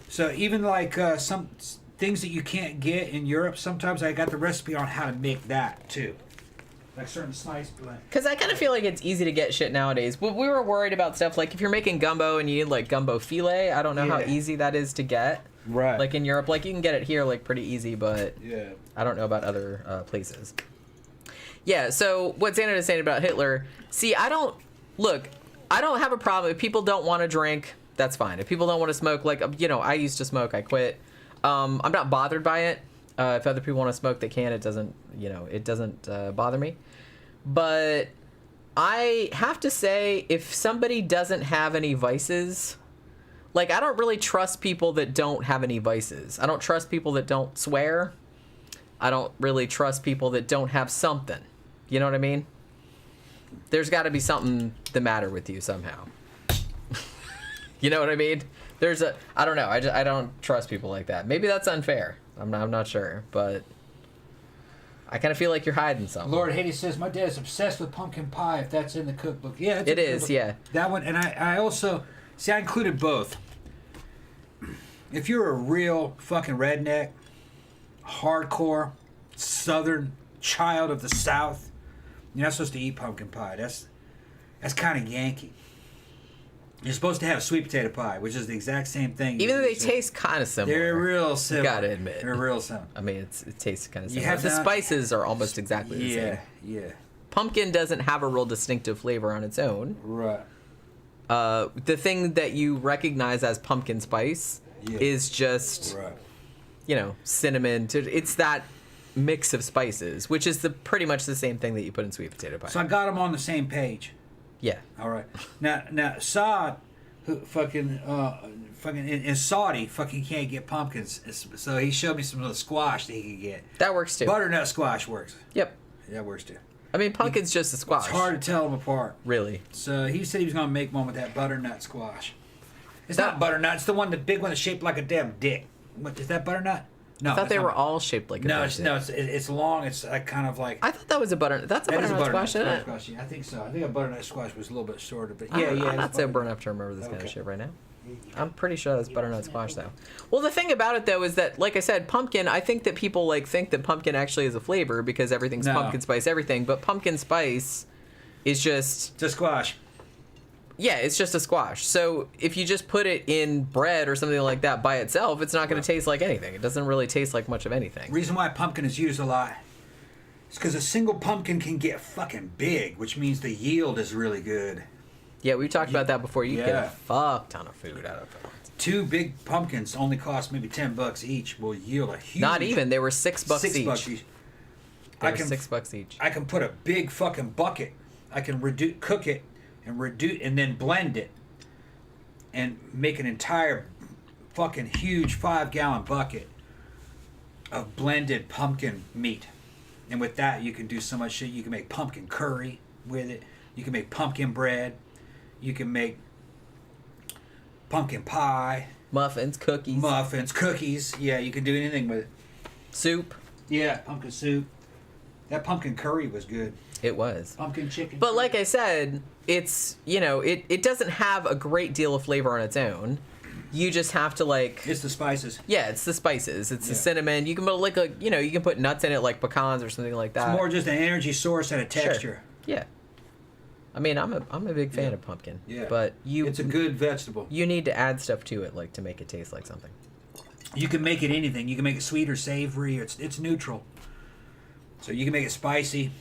So even like some things that you can't get in Europe, sometimes I got the recipe on how to make that too. Like certain slice blend. Because I kind of feel like it's easy to get shit nowadays. But we were worried about stuff like if you're making gumbo and you need like gumbo filet, I don't know how easy that is to get. Right. Like in Europe, like you can get it here like pretty easy, but yeah. I don't know about other places. Yeah, so what Xander is saying about Hitler, see, I don't have a problem. If people don't want to drink, that's fine. If people don't want to smoke, like, I used to smoke, I quit. I'm not bothered by it. If other people want to smoke, they can. It doesn't bother me. But I have to say, if somebody doesn't have any vices, like, I don't really trust people that don't have any vices. I don't trust people that don't swear. I don't really trust people that don't have something. You know what I mean? There's got to be something the matter with you somehow. You know what I mean? I don't know. I don't trust people like that. Maybe that's unfair. I'm not sure, but I kind of feel like you're hiding something. Lord Haiti says, my dad is obsessed with pumpkin pie, if that's in the cookbook. Yeah, it is, yeah. That one, and I also, I included both. If you're a real fucking redneck, hardcore, southern child of the South, you're not supposed to eat pumpkin pie. That's kind of Yankee. You're supposed to have sweet potato pie, which is the exact same thing. Even though they taste kind of similar. They're real similar. Gotta admit. They're real similar. I mean, it tastes kind of similar. The spices are almost exactly the same. Yeah. Pumpkin doesn't have a real distinctive flavor on its own. Right. The thing that you recognize as pumpkin spice is just, cinnamon. It's that mix of spices, which is pretty much the same thing that you put in sweet potato pie. So I got them on the same page. Yeah. All right. Now Saad, who fucking in Saudi fucking can't get pumpkins, so he showed me some of the squash that he could get. That works too. Butternut squash works. Yep. That works too. I mean, pumpkin's just a squash. It's hard to tell them apart. Really. So he said he was gonna make one with that butternut squash. It's not butternut. It's the big one that's shaped like a damn dick. What is that, butternut? No, I thought they were all shaped like a dick. It's long. It's like kind of like. I thought that was a butternut. That's a butternut squash, isn't it? Squash, yeah, I think so. I think a butternut squash was a little bit shorter, but I'm not so burnt up to remember this kind of shit right now. I'm pretty sure that's butternut squash though. Well, the thing about it though is that, like I said, pumpkin. I think that people think that pumpkin actually is a flavor because everything's pumpkin spice, everything. But pumpkin spice is just. It's a squash. Yeah, it's just a squash. So if you just put it in bread or something like that by itself, it's not going to taste like anything. It doesn't really taste like much of anything. Reason why pumpkin is used a lot is because a single pumpkin can get fucking big, which means the yield is really good. Yeah, we talked about that before. You get a fuck ton of food out of it. 2 big pumpkins only cost maybe $10 each. Will yield a huge. Not even. They were $6 each. $6 each. They were $6 each. I can put a big fucking bucket. I can cook it, and then blend it, and make an entire fucking huge 5-gallon bucket of blended pumpkin meat. And with that, you can do so much shit. You can make pumpkin curry with it. You can make pumpkin bread. You can make pumpkin pie. Muffins, cookies. Yeah, you can do anything with it. Soup. Yeah, pumpkin soup. That pumpkin curry was good. It was. Pumpkin chicken. But like I said, it's, it doesn't have a great deal of flavor on its own. You just have to It's the spices. Yeah, it's the spices. It's the cinnamon. You can put you can put nuts in it like pecans or something like that. It's more just an energy source and a texture. Sure. Yeah. I mean, I'm a big fan of pumpkin. Yeah. But it's a good vegetable. You need to add stuff to it to make it taste like something. You can make it anything. You can make it sweet or savory. It's neutral. So you can make it spicy.